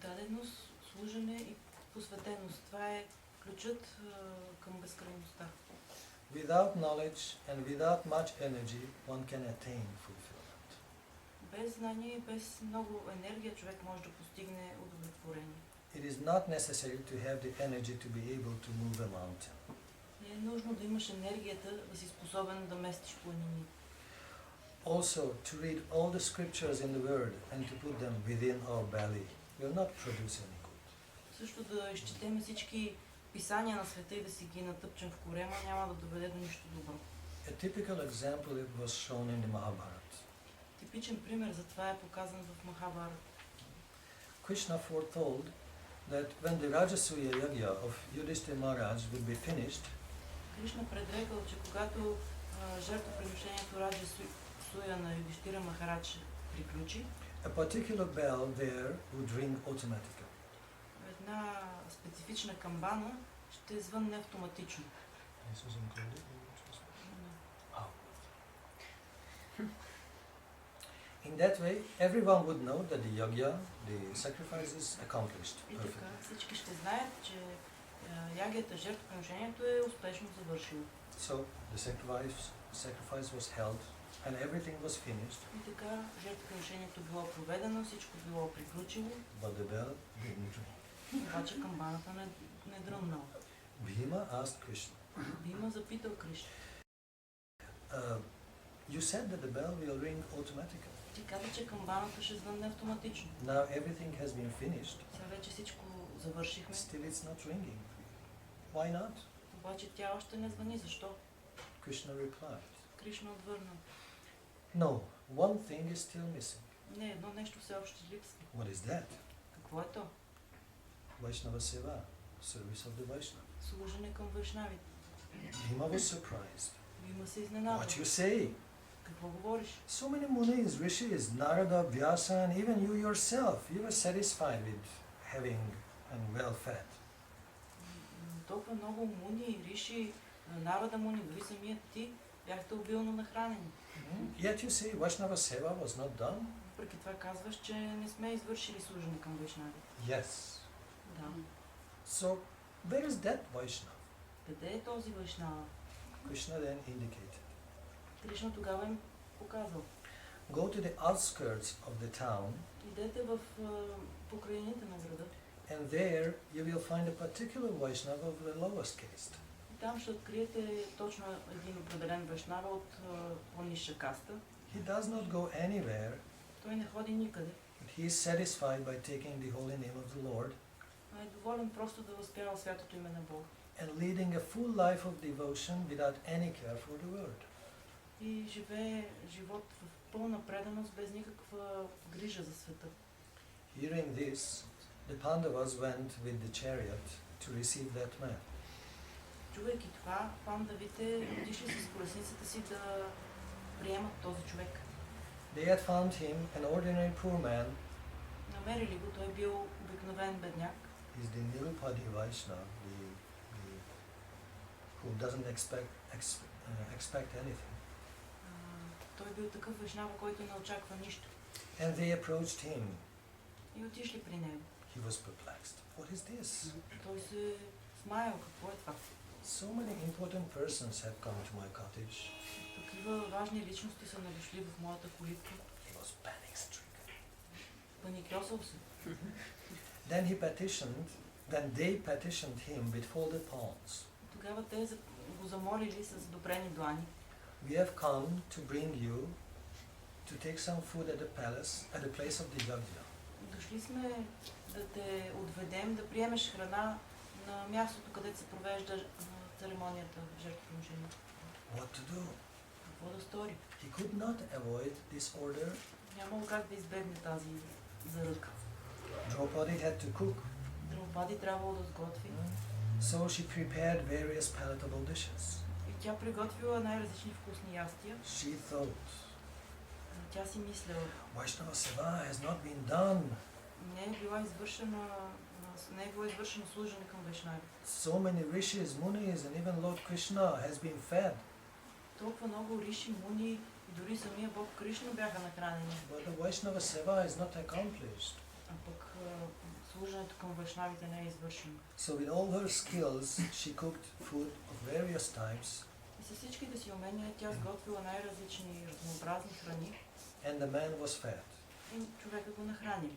Даденост, служене и посветеност. Това е ключът към безкрайността. Without knowledge and without much energy, one can attain fulfillment. Без знание и без много енергия човек може да постигне удовлетворение. It is not necessary to have the energy to be able to move a mountain. Не е нужно да имаш енергията да си способен да местиш планини. Also, to read all the scriptures in the world and to put them within our belly will not produce any good. Също да изчетем всички писания на света и да си ги натъпчем в корема няма да доведе до нищо добро. A typical example was shown in the Mahabharata. Типичен пример за това е показан в Махабарата. Krishna foretold that when the Rajasuya Yagya of Yudhishthira Maharaj would be finished, Кришна предрекал, че когато жертвоприношението Раджасуя на Юдхиштира Махарадж приключи, a particular bell there would ring automatically. една специфична камбана ще звънне автоматично. This was included? Oh. In that way, everyone would know that the yagya, the sacrifice is accomplished И така perfectly. всички ще знаят, че ягията, жертвоприношението е успешно завършило. So the sacrifice was held and everything was finished, И така жертвоприношението било проведено, всичко било приключило, but the bell didn't ring. обаче камбаната не дръмнала. Bhima asked Krishna, Бима запитал Кришна. you said that the bell will ring automatically. Ти каза, че камбаната ще звънне автоматично. Now everything has been finished, Сега вече всичко завършихме, still it's not ringing. Why not? обаче тя още не звъни. Защо? Krishna replied, Кришна отвърна. no, one thing is still missing. Не, едно нещо все още липсва. What is that? Какво е то? Vaishnava Seva, service of the Vaishnava. Служене към вайшнавите. Bhima was surprised. Бима се изненада. What you say? Какво говориш? So many munis, rishis, Narada, Vyasa, and even you yourself, you were satisfied with having and well fed. Толкова много муни, риши, Нарада муни, дори самият ти бяхте обилно нахранени. Yet you say Vaishnava Seva was not done? Въпреки това казваш, че не сме извършили служене към вайшнавите. Yes. Да. So, where is that Vaishnava? Къде е този вайшнава? Krishna then indicated. Кришна тогава им показал. Go to the outskirts of the town, Идете в покрайнините на града. and there you will find a particular Vaishnava of the lowest caste. И там ще откриете точно един определен вайшнава от по-нисша каста. He does not go anywhere, Той не ходи никъде. but he is satisfied by taking the holy name of the Lord А е доволен просто да възпява святото име на Бога. and leading a full life of devotion without any care for the world. И живее живот в пълна преданост, без никаква грижа за света. Hearing this, the Pandavas went with the chariot to receive that man. Чувайки това, пандавите отишли с колесницата си да приемат този човек. They had found him an ordinary poor man, Намерили го, той бил обикновен бедняк. is the Nirupadi Vaishnava, who doesn't expect anything. Той бил такъв вайшнава, който не очаква нищо. And they approached him. И отишли при него. He was perplexed. What is this? Той се смаял, какво е това? So many important persons have come to my cottage. Такива важни личности са надошли в моята колибка. He was panic-stricken. Паникьосал се. Then they petitioned him with folded palms. Тогава те го замолили с допрени длани. We have come to bring you to take some food at the palace, at the place of the yajna. Дошли сме да те отведем, да приемеш храна на мястото, където се провежда церемонията в жертвоприношението. What to do? Какво да стори? He could not avoid this order. Нямало как да избегне тази заръка. Draupadi had to cook. Draupadi трябвало да сготви. So she prepared various palatable dishes. И тя приготвила най-различни вкусни ястия. She thought, Тя си мисляла, Vaishnava Seva has not been done. не е било извършено служене към вайшнави. So many rishis, munis, and even Lord Krishna has been fed. Толкова много риши, муни и дори самия Бог Кришна бяха нахранени. But the Vaishnava Seva is not accomplished. А пък служенето към вайшнавите не е извършено. So with all her skills, she cooked food of various types. И с всичките си умения тя сготвила най-различни разнообразни храни. And the man was fed. И човека го нахранили.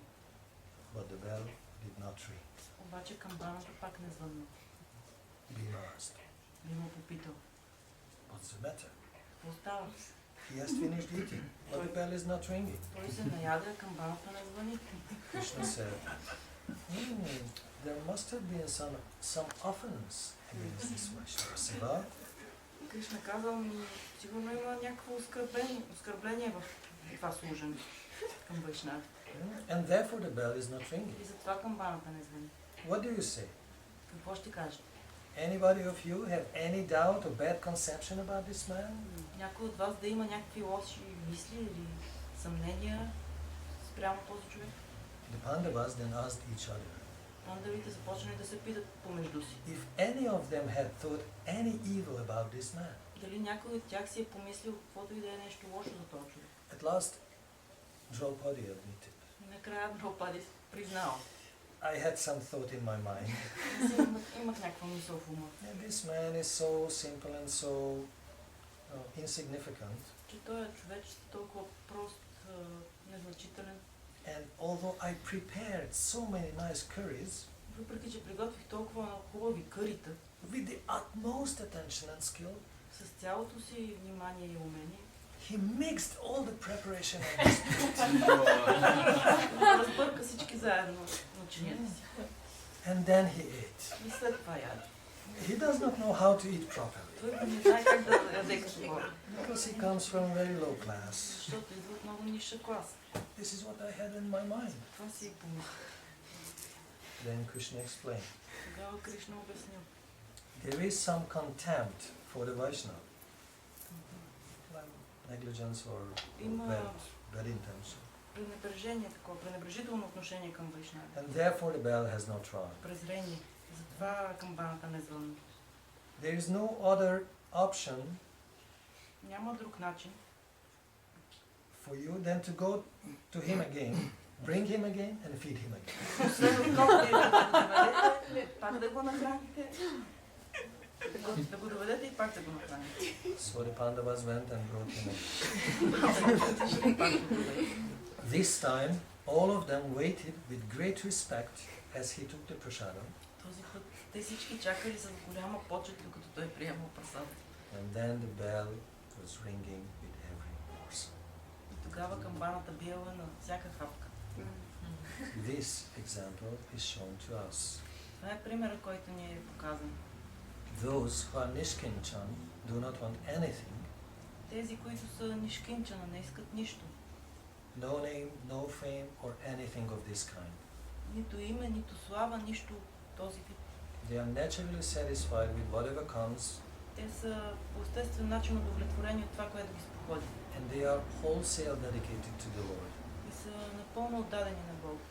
But the bell did not ring. Обаче камбаната пак не звънна. Being asked, Би му попитал. what's the matter? Какво става? He has finished eating, but the bell is not ringing. Той се наяде, камбаната не звъни. Krishna said, there must have been some offense against this Vaishnava Seva. Кришна казал, сигурно има някакво оскърбление в това служене към вайшнави. And therefore the bell is not ringing. И затова камбаната не звъни. What do you say? Какво ще кажете? Anybody of you have any doubt or bad conception about this man? Някой от вас да има някакви лоши мисли или съмнения спрямо този човек? The Pandavas then asked each other, Пандавите започнали да се питат помежду си. if any of them had thought any evil about this man. Дали някой от тях си е помислил каквото и да е нещо лошо за този човек? At last, Draupadi admitted, И накрая Draupadi признал. I had some thought in my mind. Имах някаква мисъл в ума. And this man is so simple and so insignificant. Че той е човек толкова прост, незначителен. And although I prepared so many nice curries, Въпреки че приготвих толкова хубави кърита, with the utmost attention and skill, с цялото си внимание и умение, he mixed all the preparation and this разбърка всички заедно начинията си. and then he ate. И след това яде. He does not know how to eat properly, Той не знае как да яде като хора, because he comes from very low class. защото идва от много ниша клас. This is what I had in my mind. Това си помисля. Then Krishna explained, Тогава Кришна обяснил. there is some contempt for the Vaishnava, negligence or Има bad intention. пренебрежение, такова пренебрежително отношение към вайшнави. And therefore the bell has not rung. Презрение. Затова камбаната не звънна. There is no other option Няма друг начин for you than to go to him again, bring him again and feed him again. освен отново да доведете, пак да го нахраните, да го доведете и пак да го нахраните. So the Pandavas went and brought him again. This time, all of them waited with great respect as he took the prasadam. Този път те всички чакали с голяма почет, докато той приемал прасада. And then the bell was ringing with every morsel. И тогава камбаната биела на всяка хапка. This example is shown to us. Това е примерът, който ни е показан. Those who are nishkinchan do not want anything. Тези, които са нишкинчана, не искат нищо. No name, no fame or anything of this kind. Нито име, нито слава, нищо този вид. They are naturally satisfied with whatever comes, Те са по естествен начин удовлетворени от това, което ги споходи. and they are wholesale dedicated to the Lord. И са напълно отдадени на Бога.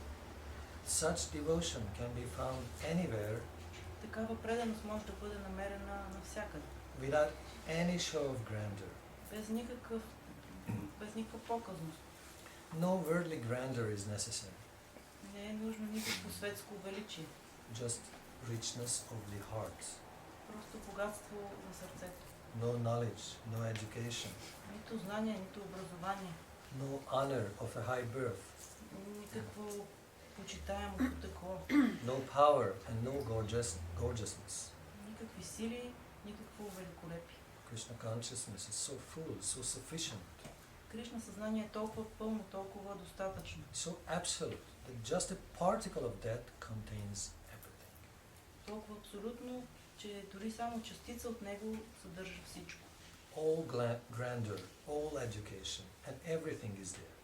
Such devotion can be found anywhere Такава преданост може да бъде намерена навсякъде. without any show of grandeur. Без никаква показност. No worldly grandeur is necessary. Не е нужно никакво светско величие. Just richness of the heart. Просто богатство на сърцето. No knowledge, no education. Нито знание, нито образование. No honor of a high birth. Никакво почитаемо потекло. No power and no gorgeousness. Никакви сили, никакво великолепие. Krishna consciousness is so full, so sufficient, Кришна съзнание е толкова пълно, толкова достатъчно. so absolute that just a particle of that contains everything. Толкова абсолютно, че дори само частица от него съдържа всичко. All grandeur, all education, and everything is there.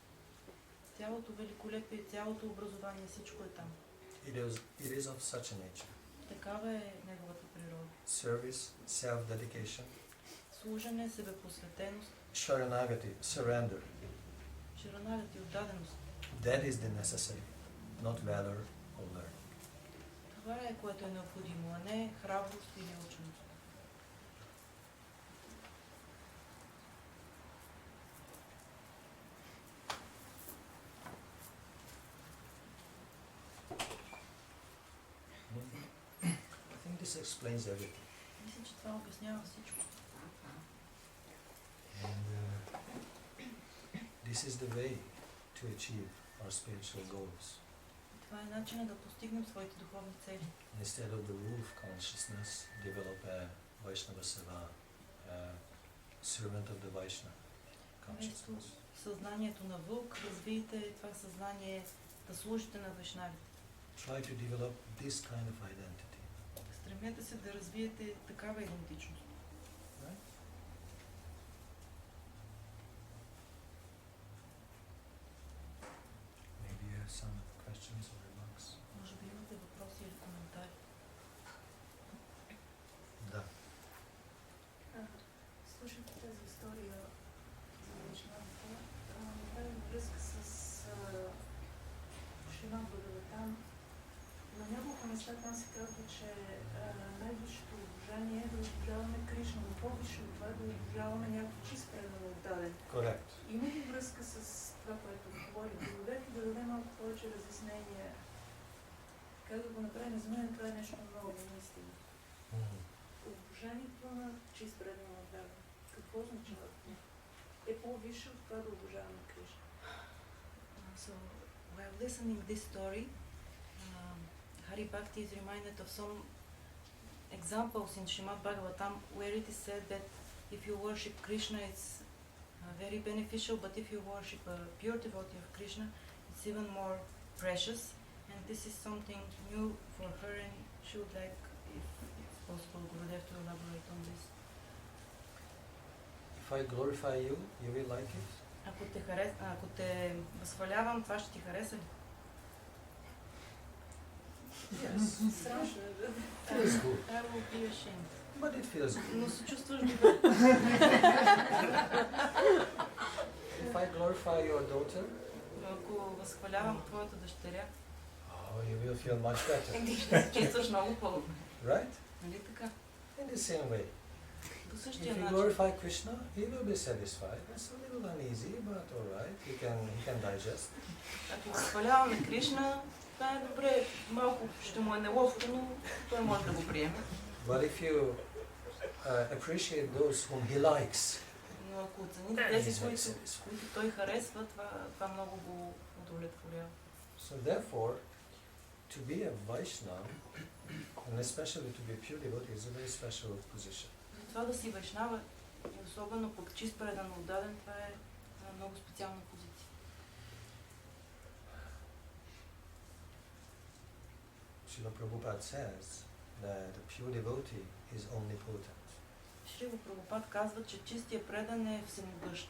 Цялото великолепие, цялото образование, всичко е там. It is of such a nature. Такава е неговата природа. Service, self-dedication, Служене, себепосветеност, sharanagati, surrender. шаранагати, отдаденост. That is the necessary, not valor or learning. Това е, което е необходимо, а не храброст или ученост. I think this explains everything. Мисля, че това обяснява всичко. And this is the way to achieve our spiritual goals. Това е начинът да постигнем своите духовни цели. Instead of the wolf consciousness, develop a Vaishnava Seva, a servant of the Vaishnava consciousness. Съзнанието на вълк, развийте това съзнание да служите на вайшнавите. Try to develop this kind of identity. Стремете се да развиете такава идентичност. Right? Maybe you have some questions or remarks. Може би имате въпроси или коментари. Да. Слушайте тази история за Вайшнавата. Направи връзка с Шримад Бхагаватам. На няколко места там се казва, че най-висшето обожание е да обожаваме Кришна, но по-висше от това е да обожаваме някой чист предан отдаден. Correct. Има ли връзка с това, което говори Бога, да даде малко повече разяснение? Как да го направим? За мен това е нещо много наистина. Обожанието на чист предан отдаден. Какво означава? Е по-висше от това да обожаваме Кришна. So, while listening this story, Hari Bhakti is reminded of some examples in Srimad Bhagavatam where it is said that if you worship Krishna, it's very beneficial, but if you worship a pure devotee of Krishna, it's even more precious. And this is something new for her, and she would like, if it's possible, Gurudev to elaborate on this. If I glorify you, you will like it? Ако те възхвалявам, това ще ти хареса ли? Yes. Страшно е, да. Feels good. I will be ashamed. But it feels good. Но се чувстваш добре. If I glorify your daughter, Ако възхвалявам твоята дъщеря, oh, you will feel much better. ще се чувстваш много по-добре. Right? Нали така? In the same way. По If същия you начин. glorify Krishna, he will be satisfied. It's a little uneasy, but alright, he can digest. Ако възхваляваме Кришна, това е добре. Малко ще му е неловко, но той може да го приеме. But if you appreciate those whom he likes, Но ако оцените тези, които той харесва, това много го удовлетворява. so therefore, to be a Vaishnava, and especially to be a pure devotee, is a very special position. Това да си вайшнава, и особено пък чист предан отдаден, това е много специална позиция. Srila Prabhupada says that a pure devotee is omnipotent. Шрила Прабхупад казва, че чистия предан е всемогъщ.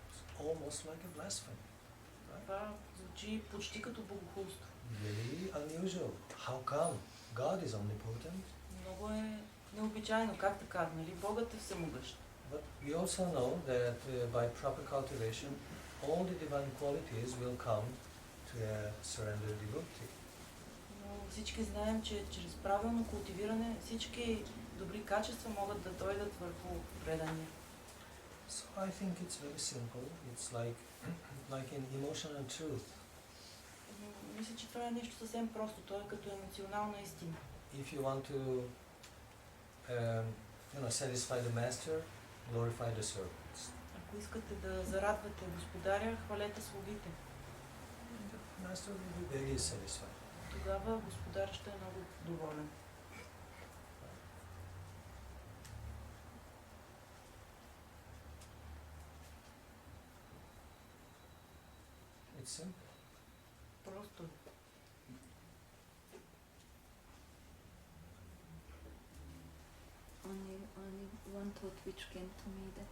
It's almost like a blasphemy. Това звучи почти като богохулство. Really unusual. How come? God is omnipotent. Много е необичайно, как така, нали? Богът е всемогъщ. But we also know that by proper cultivation, all the divine qualities will come to a surrendered devotee. Но всички знаем, че чрез правилно култивиране всички добри качества могат да дойдат върху предания. So I think it's very simple. It's like in emotional truth. Мисля, че това е нещо съвсем просто. То е като емоционална истина. If you want to satisfy the master, glorify the servants. Ако искате да зарадвате Господаря, хвалете слугите. The master will be very satisfied. Тогава Господар ще е много доволен. It's simple. Просто. Only one thought which came to me, that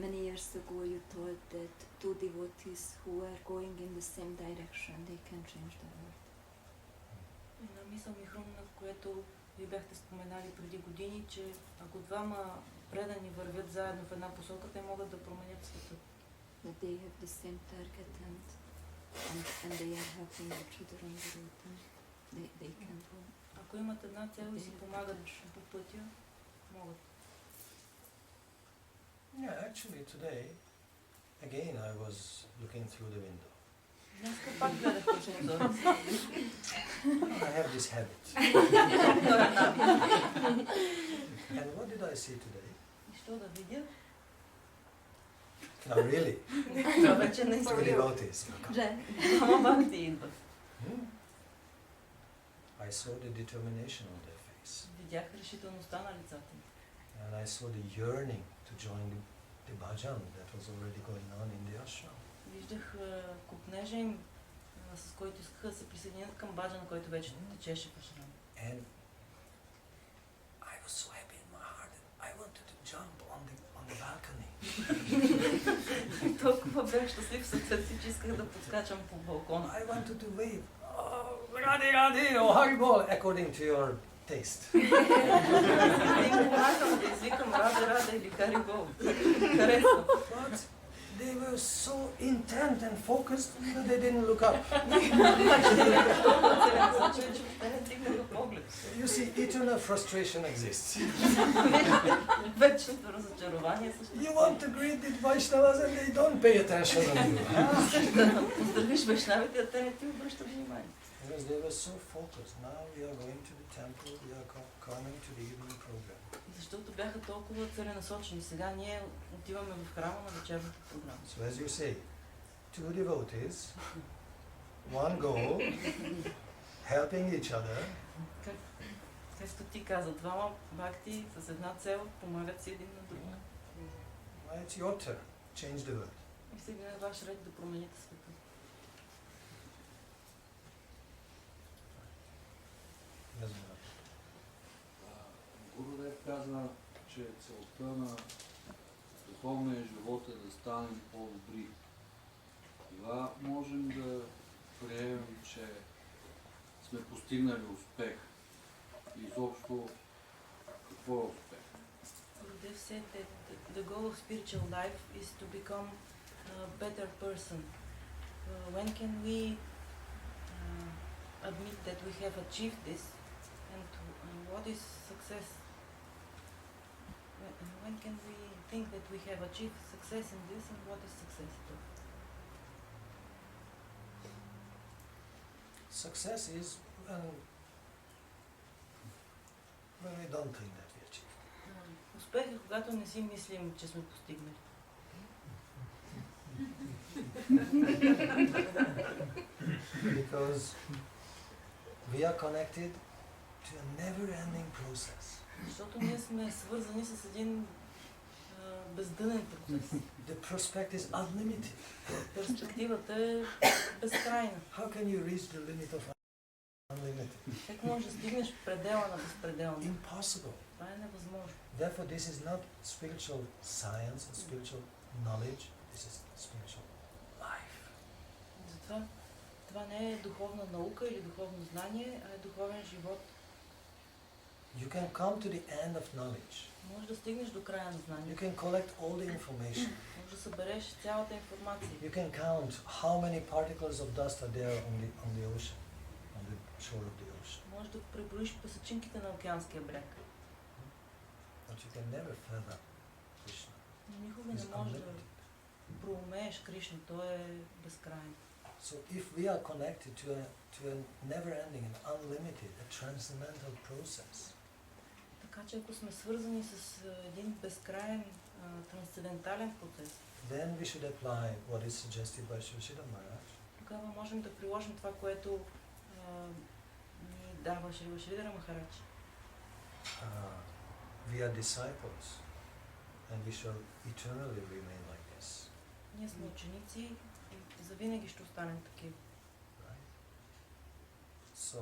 many years ago you told that two devotees who are going in the same direction, they can change the world. Една мисъл ми хрумна, в което ви бяхте споменали преди години, че ако двама предани вървят заедно в една посока, те могат да променят света. That they have the same target and they are helping each other on the road and they can go. Ако имат една цел и си помагат по пътя, могат. Yeah, actually today, again I was looking through the window. Днеска пак гледах прозореца. I have this habit. And what did I see today? И що да видя? No, really. Това вече не Two искам. devotees. Двама бхакти идват. I saw the determination on their face. Видях решителността на лицата им. And I saw the yearning to join the bhajan that was already going on in the ashram. Виждах купнежа им, с който искаха да се присъединят към баджана, който вече течеше в ашрама. And I was so happy in my heart that I wanted to jump on the balcony. Толкова бях щастлив в сърцето си, че исках да подскачам по балкона. I wanted to wave. Oh, Radhe Radhe, oh Haribol, according to your taste. Да им помагам, да извикам Раде Раде или Харибол. Харесва. But they were so intent and focused that they didn't look up. You see, eternal frustration exists. Вечното разочарование също. You want to greet the Vaishnavas and they don't pay attention on you. Да поздравиш вайшнавите, а те не ти обръщат внимание. Because they were so focused. Now we are going to the temple, we are coming to the evening program. Защото бяха толкова целенасочени. Сега ние отиваме в храма на вечерната програма. So as you say, two devotees, one goal, helping each other. Както ти каза, двама бхакти с една цел помагат си един на друг. It's your turn. Change the world. И сега е ваш ред да промените света. Гурудев каза, че целта на духовния живот е да станем по-добри. Това можем да приемем, че сме постигнали успех. Изобщо, какво е успех? Gurudev said that the goal of spiritual life is to become a better person. When can we admit that we have achieved this? And what is success? When can we think that we have achieved success in this, and what is success too? Success is when we don't think that we achieved. Успех е когато не си мислим, че сме постигнали. Because we are connected to a never-ending process. Защото ние сме свързани с един бездънен процес. The prospect is unlimited. Перспективата е безкрайна. How can you reach the limit of unlimited? Как можеш да стигнеш предела на безпределно? Impossible. Това е невъзможно. Therefore, this is not spiritual science or spiritual knowledge. This is spiritual life. Затова това не е духовна наука или духовно знание, а е духовен живот. You can come to the end of knowledge. Може да стигнеш до края на You знанието. can collect all the information. Може да събереш цялата информация. You can count how many particles of dust are there on the ocean, on the shore of the ocean. Може да преброиш песъчинките на океанския бряг. But you can never fathom Krishna. Но никога He's не можеш да unlimited. проумееш Кришна. Той е безкрайен. So if we are connected to a never-ending and unlimited, a transcendental process, Така че ако сме свързани с един безкрайен трансцендентален процес, then we should apply what is suggested by Sri Maharaj. тогава можем да приложим това, което ни дава Шрила Махарадж. We are disciples, and we shall eternally remain like this. Ние сме ученици и завинаги ще останем такива. Right? So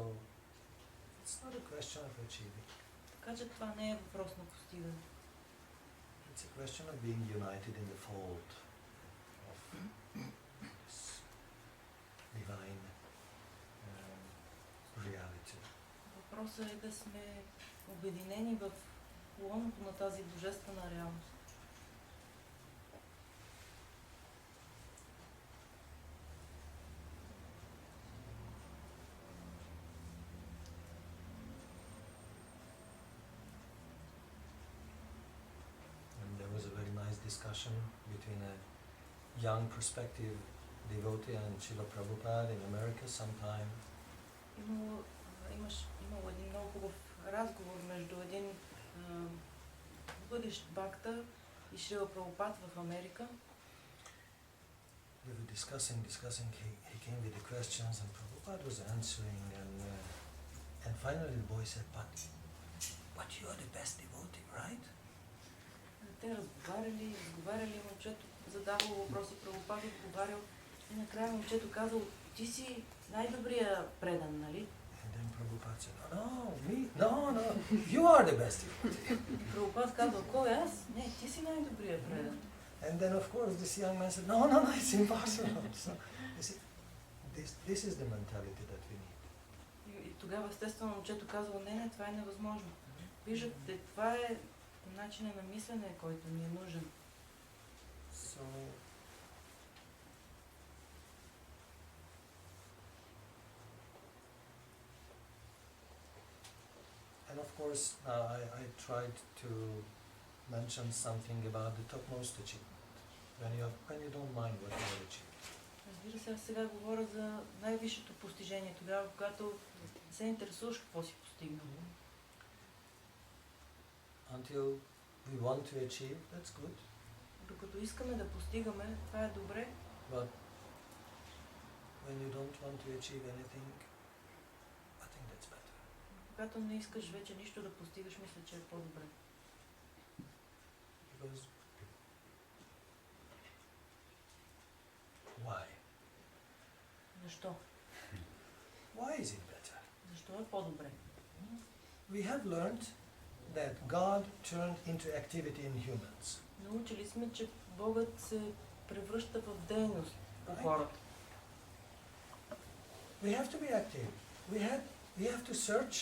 it's not a question of achieving. Така че това не е въпрос на постигане. It's a question of being united in the fold of this divine reality. Въпросът е да сме обединени в лоното на тази божествена реалност. There was a very nice discussion between a young prospective devotee and Srila Prabhupada in America sometime. Имало един много хубав разговор между един бъдещ бакта и Шрила Прабхупад в Америка. We were discussing. He came with the questions and Prabhupada was answering, and finally the boy said, "But you are the best devotee, right?" Те разговаряли, момчето задавало въпроси, Прабхупад отговарял и накрая момчето казал, ти си най-добрия предан, нали? And then Prabhupada said, no, you are the best devotee. Прабхупад казал, кой аз? Не, ти си най-добрия предан. And then of course this young man said, no, it's impossible. So, you see, this is the mentality that we need. И тогава естествено момчето казало, не, това е невъзможно. Виждате, това е начинът на мислене, който ни е нужен. So, and of course, I tried to mention something about the topmost achievement, when you don't mind what you have achieved. Разбира се, аз сега говоря за най-висшето постижение, тогава, когато не се интересуваш какво си постигнал. Until we want to achieve, that's good. Докато искаме да постигаме, това е добре. But when you don't want to achieve anything, I think that's better. Когато не искаш вече нищо да постигаш, мисля, че е по-добре. Because why? Защо? Why is it better? Защо е по-добре? We have learned that God turned into activity in humans. Научили сме, че Богът се превръща в дейност по хората. We have to be active. We have to search.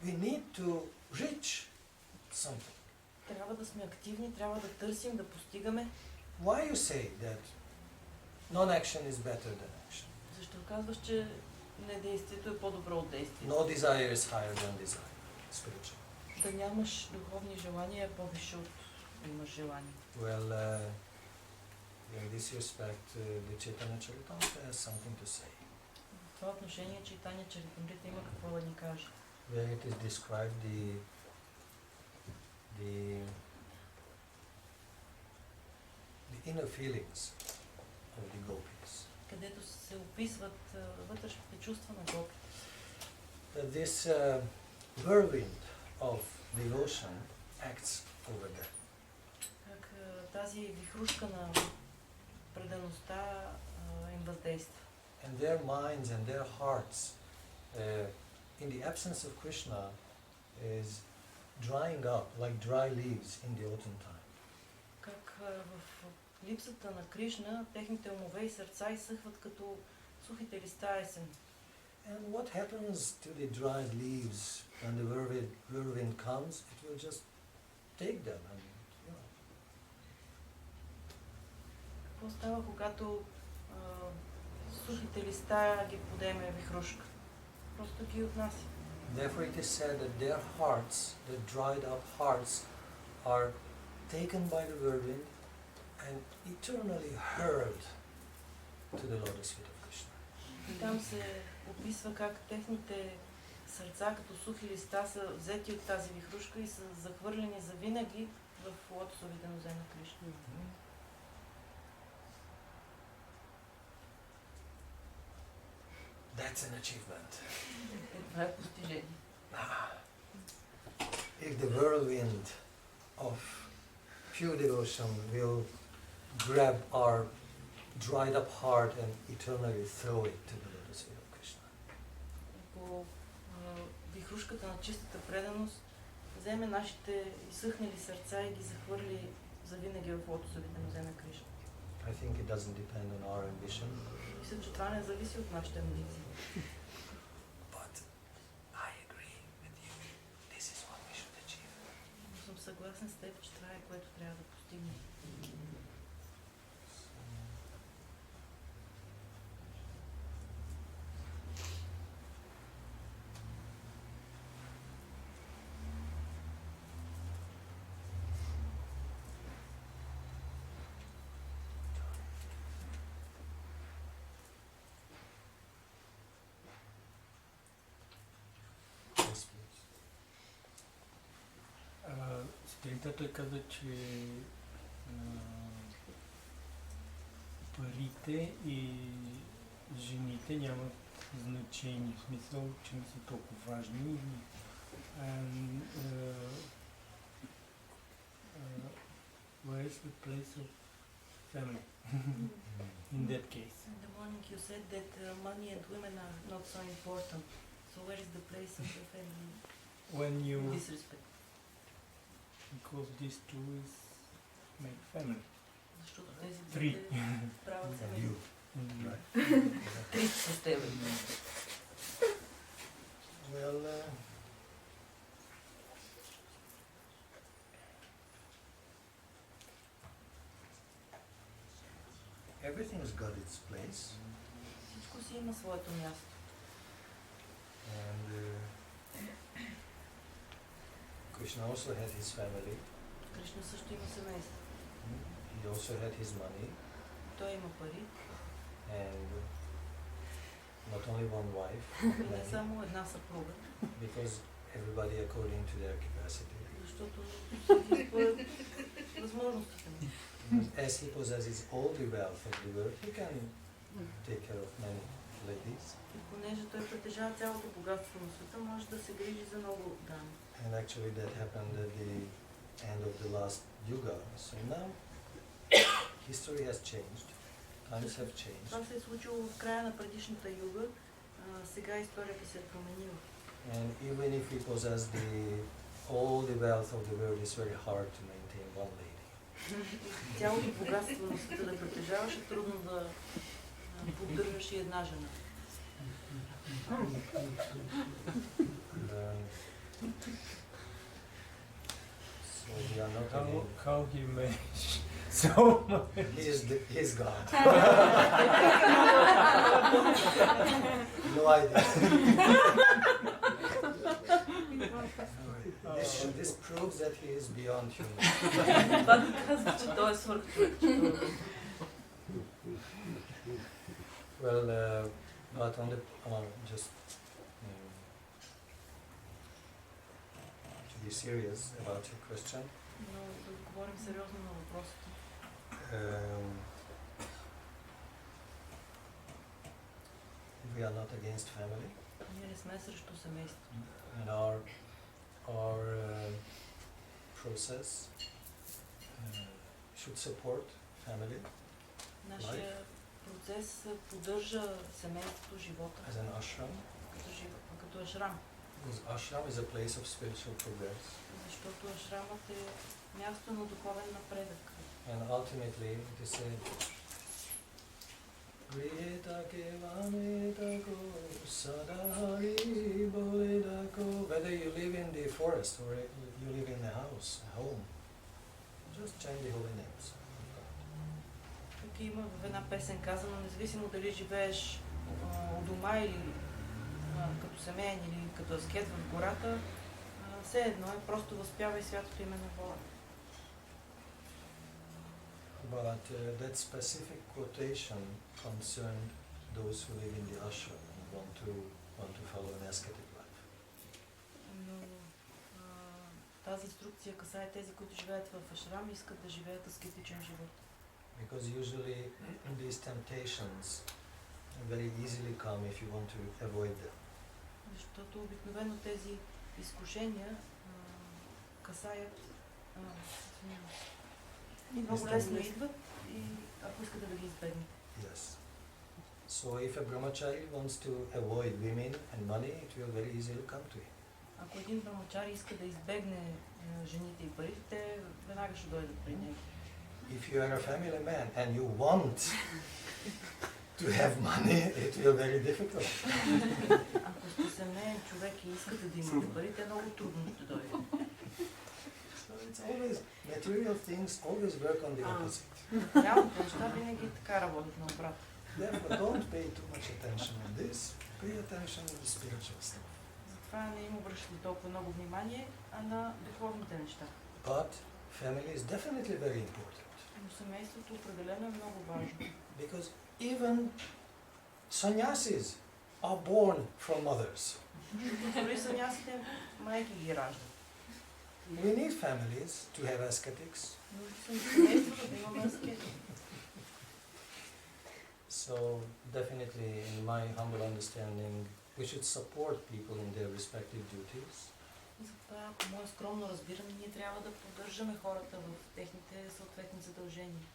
We need to reach something. Трябва да сме активни, трябва да търсим, да постигаме. Why you say that non-action is better than action? Защо казваш, че недействието е по-добро от действието? No desire is higher than desire. Spiritual. Да нямаш духовни желания е по-висше от да имаш желание. Well, in this respect, the Chaitanya Charitamrita has something to say. В това отношение Чайтаня Чаритамрита има какво да ни каже. Where it is described the inner feelings of the gopis. Където се описват вътрешните чувства на гопите. This whirlwind of devotion acts over them. Как тази вихрушка на предаността им въздейства. And their minds and their hearts, in the absence of Krishna, is drying up like dry leaves in the autumn time. Как в липсата на Кришна, техните умове и сърца изсъхват като сухите листа есен. And what happens to the dried leaves when the whirlwind comes? It will just take them and, you know. Какво става, когато сухите листа ги подеме вихрушка? Просто ги отнася. Therefore it is said that their hearts, the dried up hearts, are taken by the whirlwind and eternally hurled to the lotus feet of Krishna. И там се описва как техните сърца, като сухи листа, са взети от тази вихрушка и са захвърлени завинаги в лотосовите нозе на Кришна. That's an achievement. Това е постижение. If the whirlwind of pure devotion will grab our dried up heart and eternally throw it to the lotus feet of Krishna. Ако вихрушката на чистата преданост вземе нашите изсъхнали сърца и ги захвърли завинаги в лотосовите нозе на Кришна. I think it doesn't depend on our ambition. Мисля, че това не зависи от нашите амбиции. But I agree with you. This is what we should achieve. Но съм съгласен с теб, че това е което трябва да постигнем. Спирита той каза, че парите и жените нямат значение, в смисъл, че не са толкова важни. Where is the place of family in that case? In the morning you said that money and women are not so important. So where is the place of the family When you, in this respect? because these two is make family. Защото тези Three. двете правят And семейство. you. Mm. Right. Три с тебе. Well, everything's got its place, Всичко си има своето място. and Krishna also had his family. Кришна също има семейство. He also had his money, Той има пари. and not only one wife, И не many, само една съпруга. because everybody according to their capacity. Защото всеки според възможностите му. As he possesses all the wealth of the world, he can take care of many ladies. И понеже той притежава цялото богатство на света, може да се грижи за много дами. And actually that happened at the end of the last yuga. So now history has changed, times have changed, Това се е случило в края на предишната юга. Сега историята се е променила. and even if we possess all the wealth of the world, it's very hard to maintain one lady. Цялото богатство на света да притежаваш е трудно да поддържаш и една жена. So we are not again. How he managed so much? He's God. No idea. This proves that he is beyond human. Това доказва, че той е свръхчовек. Well, but on the just to be serious about your question, Но да говорим сериозно на въпросите. we are not against family, Ние не сме срещу семейство. and our process should support family Нашия процес поддържа семейството, живота, as an ashram, като ашрам. because ashram is a place of spiritual progress, Защото ашрамът е място на духовен напредък. and ultimately it is said Griheta kevameta ko sadahari boleda ko. Whether you live in the forest or you live in a house, a home, just chant the holy names. Тук има в една песен казано, независимо дали живееш у дома или като семейен или като аскет в гората, все едно е, просто възпявай святото име на Бога. But that specific quotation concerned those who live in the ashram and want to follow an ascetic life. Но тази инструкция касае тези, които живеят в ашрам и искат да живеят аскетичен живот. Because usually these temptations very easily come if you want to avoid them. Защото обикновено тези изкушения касаят и много лесно идват и ако искате да ги избегнете. Yes. So if a brahmachari wants to avoid women and money, it will very easily come to him. Ако един брамачари иска да избегне жените и парите, те веднага ще дойдат при него. If you are a family man and you want to have money, it will be very difficult. Ако сте семейен човек и искате да имате парите, е много трудно да дойде. So it's always, material things always work on the opposite. Реалните неща винаги така работят наобратно. Therefore, don't pay too much attention on this. Pay attention to the spiritual stuff. Затова не им обръщате толкова много внимание, а на духовните неща. But family is definitely very important. Но семейството определено е много важно. Because even sannyasis are born from mothers. Дори санясите майки ги раждат. We need families to have ascetics. Нужно са семейството да имаме аскети. So definitely, in my humble understanding, we should support people in their respective duties. Затова, по мое скромно разбиране, ние трябва да поддържаме хората в техните съответни задължения.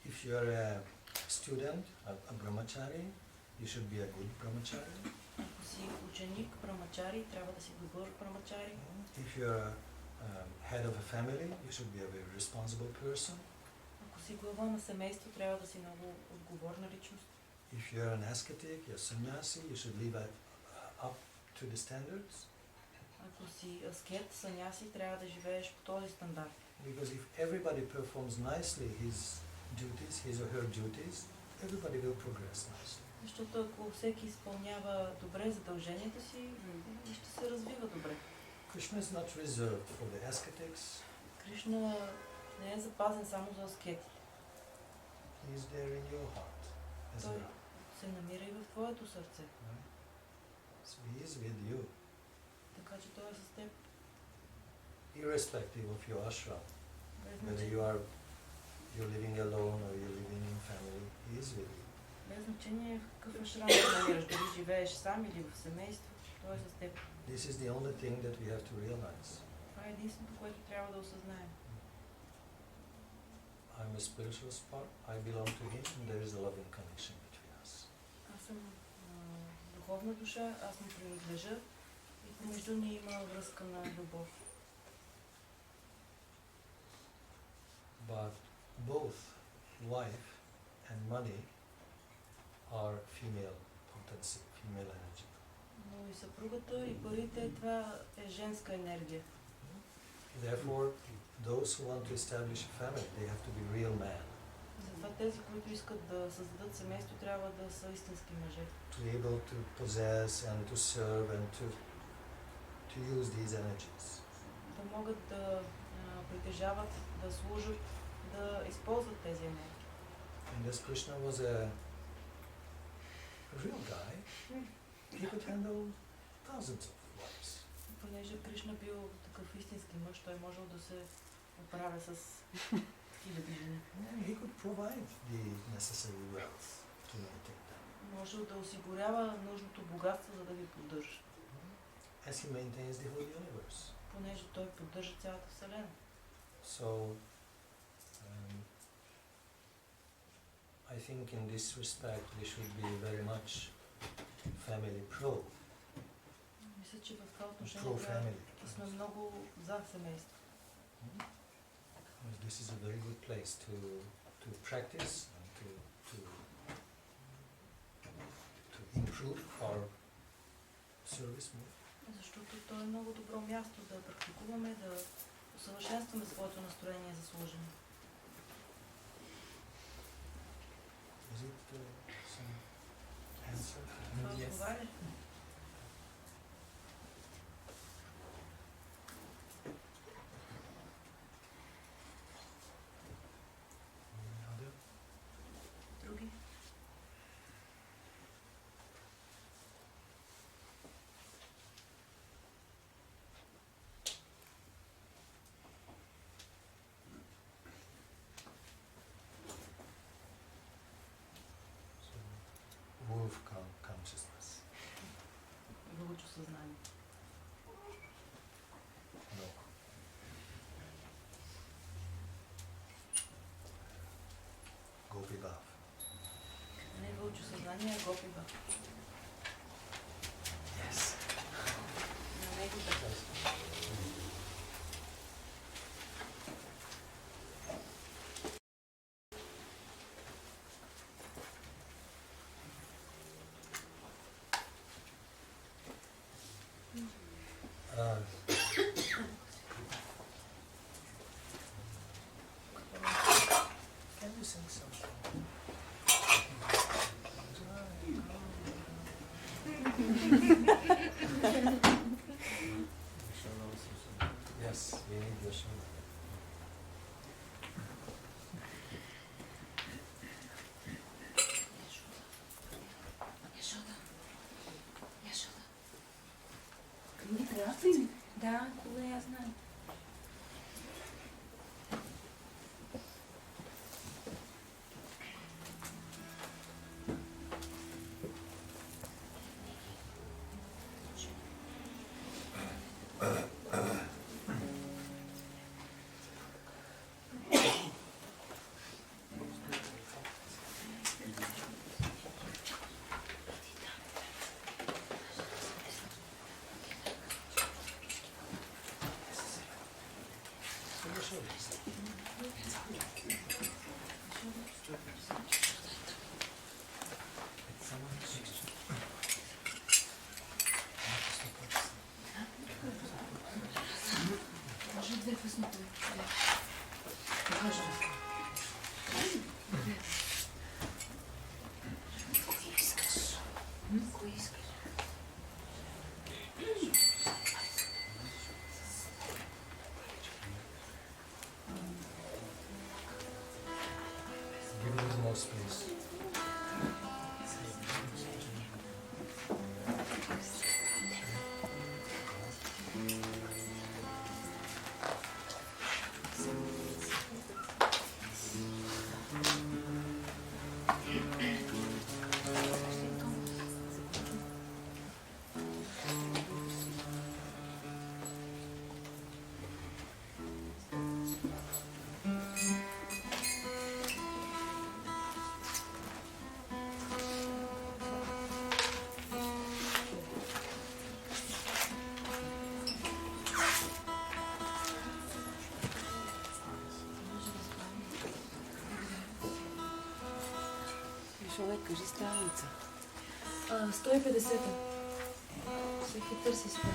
If you are a student, a brahmachari, you should be a good brahmachari. Ако си ученик, брамачари, трябва да си добър брамачари. If you are head of a family, you should be a very responsible person. Ако си глава на семейство, трябва да си много отговорна личност. If you are an ascetic, you're sannyasi, you should live up to the standards. Ако си аскет, саняси, трябва да живееш по този стандарт. Because if everybody performs nicely his duties, his or her duties, everybody will progress nicely. Защото ако всеки изпълнява добре задълженията си, ще се развива добре. Krishna is not reserved for the ascetics. Кришна не е запазен само за аскети. He is there in your heart as Той well. се намира и в твоето сърце. Right? So he is with you, Така че той е с теб. irrespective of your ashram. Без Whether you're living alone or you're living in family, he is with you. Без значение в какъв ашрам се намираш, дали живееш сам или в семейство, той е с теб. This is the only thing that we have to realize. Това е единственото, което трябва да осъзнаем. I'm a spiritual spark, I belong to him, and there is a loving connection between us. Аз съм духовна душа, аз му принадлежа и помежду ни има връзка на любов. But both life and money are female potency, female energy. Но и съпругата, и парите, това е женска енергия. Therefore, those who want to establish a family, they have to be real men. Затова тези, които искат да създадат семейство, трябва да са истински мъже. To be able to possess and to serve and to use these energies. Да могат да притежават, да служат, да използват тези енергии. And as Krishna was a real guy, he could handle thousands of wives. Понеже Кришна бил такъв истински мъж, той можел да се оправя с хиляди жени. And he could provide the necessary wealth to maintain them. Можел да осигурява нужното богатство, за да ги поддържа. As he maintains the whole universe. Понеже той поддържа цялата Вселена. So, I think in this respect we should be very much family pro. Мисля, че в това отношение Pro-family. да сме много за семейство. This is a very good place to practice and to improve our service more. Защото то е много добро място да практикуваме, да усъвършенстваме своето настроение за служене. Is it some answer? Това отговаря ли? Any other? Други? Wolf consciousness. Вълчо съзнание. No. Gopi Bhav. Не вълчо съзнание, а гопи бхакти. Yes. На него да. Can you sing something? Yes, we need Yashoda. Книги трябва ли? Да, кога я знам. Може две късното. Може. Кой искаш? Кой искаш? Give it more space. Човек, кажи страница. 150. Всеки търси спорта.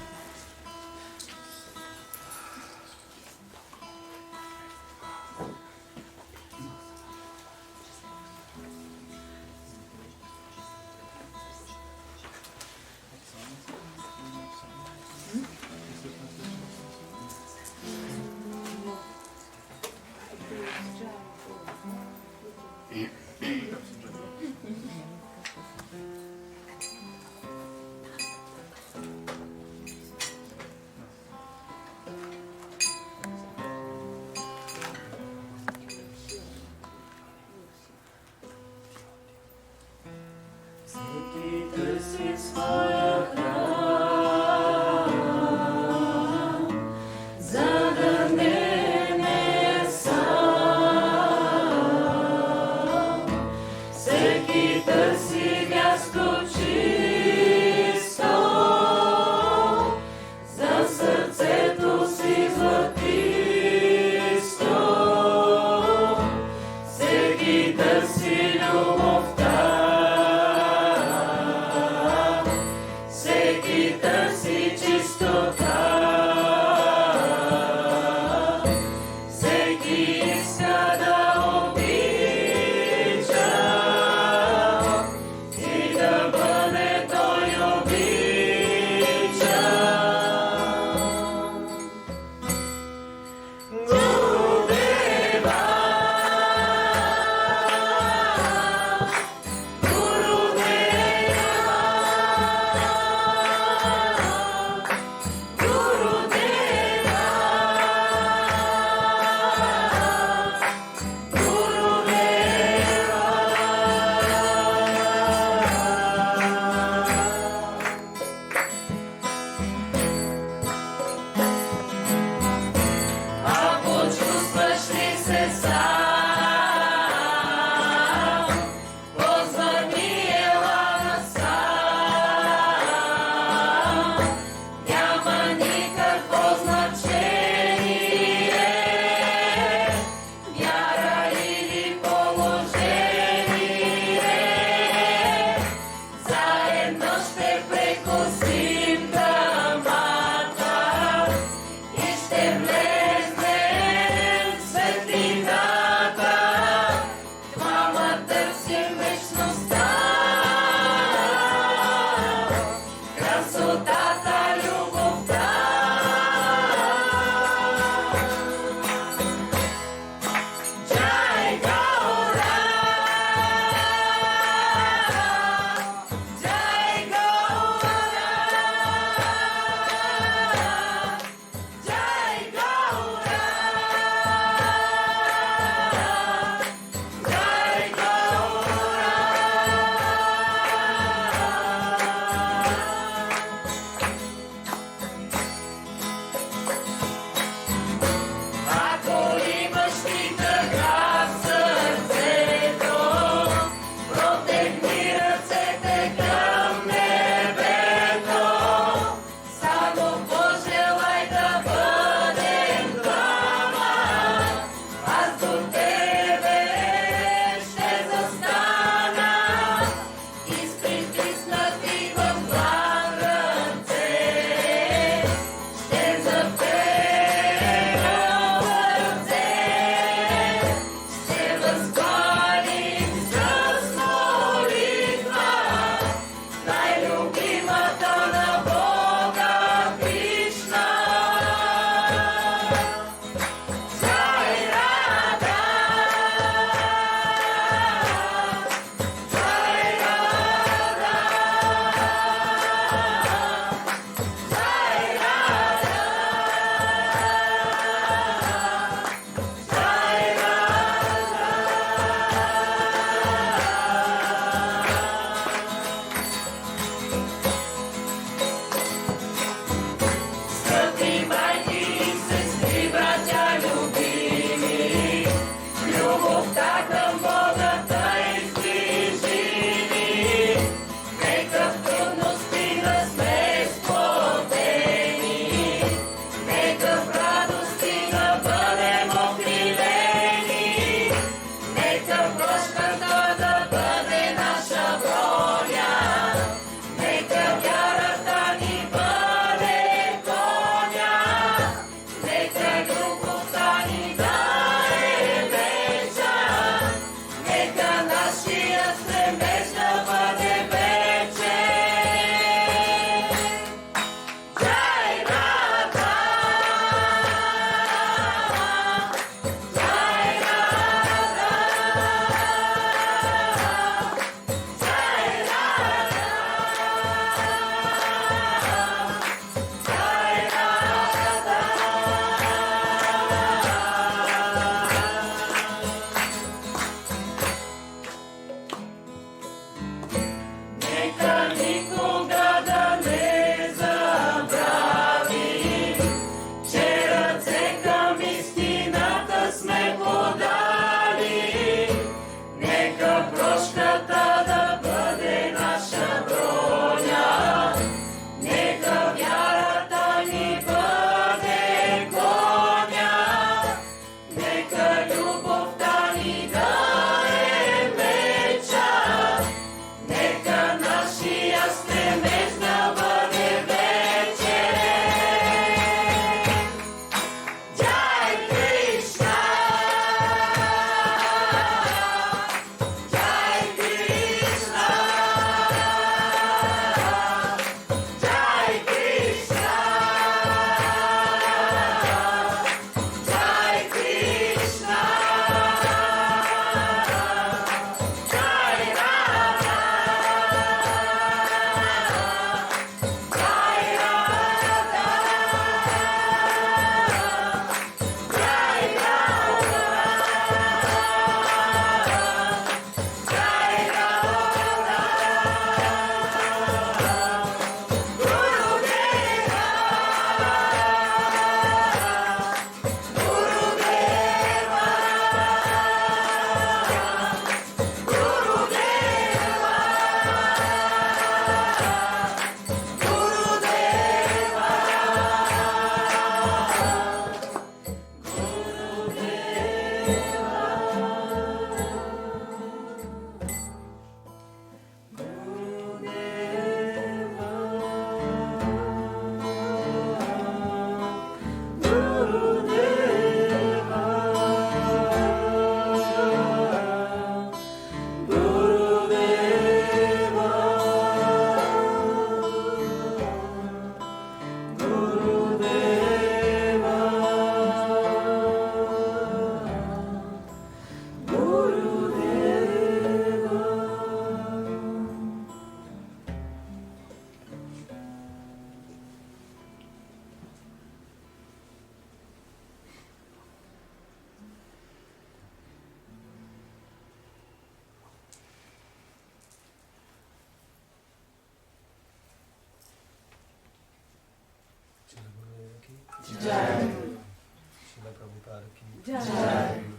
Srila Prabhupada ki Jai.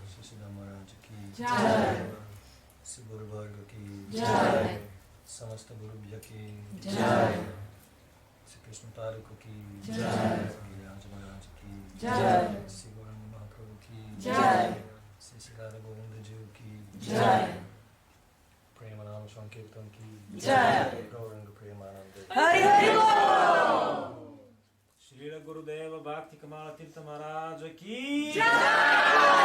Srila Maharaja ki Jai. Sri Guru Varga ki Jai. Samasta Guru Bhya ki Jai. Sri Krishna Pariko ki Jai. Giraj Maharaja ki Jai. Sri Guru Mahaprabhu ki Jai. Sri Sri Radha Govinda Ji ki Jai. Premanam Sankirtan ki Jai. Gauranga Premananda Hari Hari Bol. Srila Gurudeva Bhakti Kamala Tirtha Mахараджа ki Jai.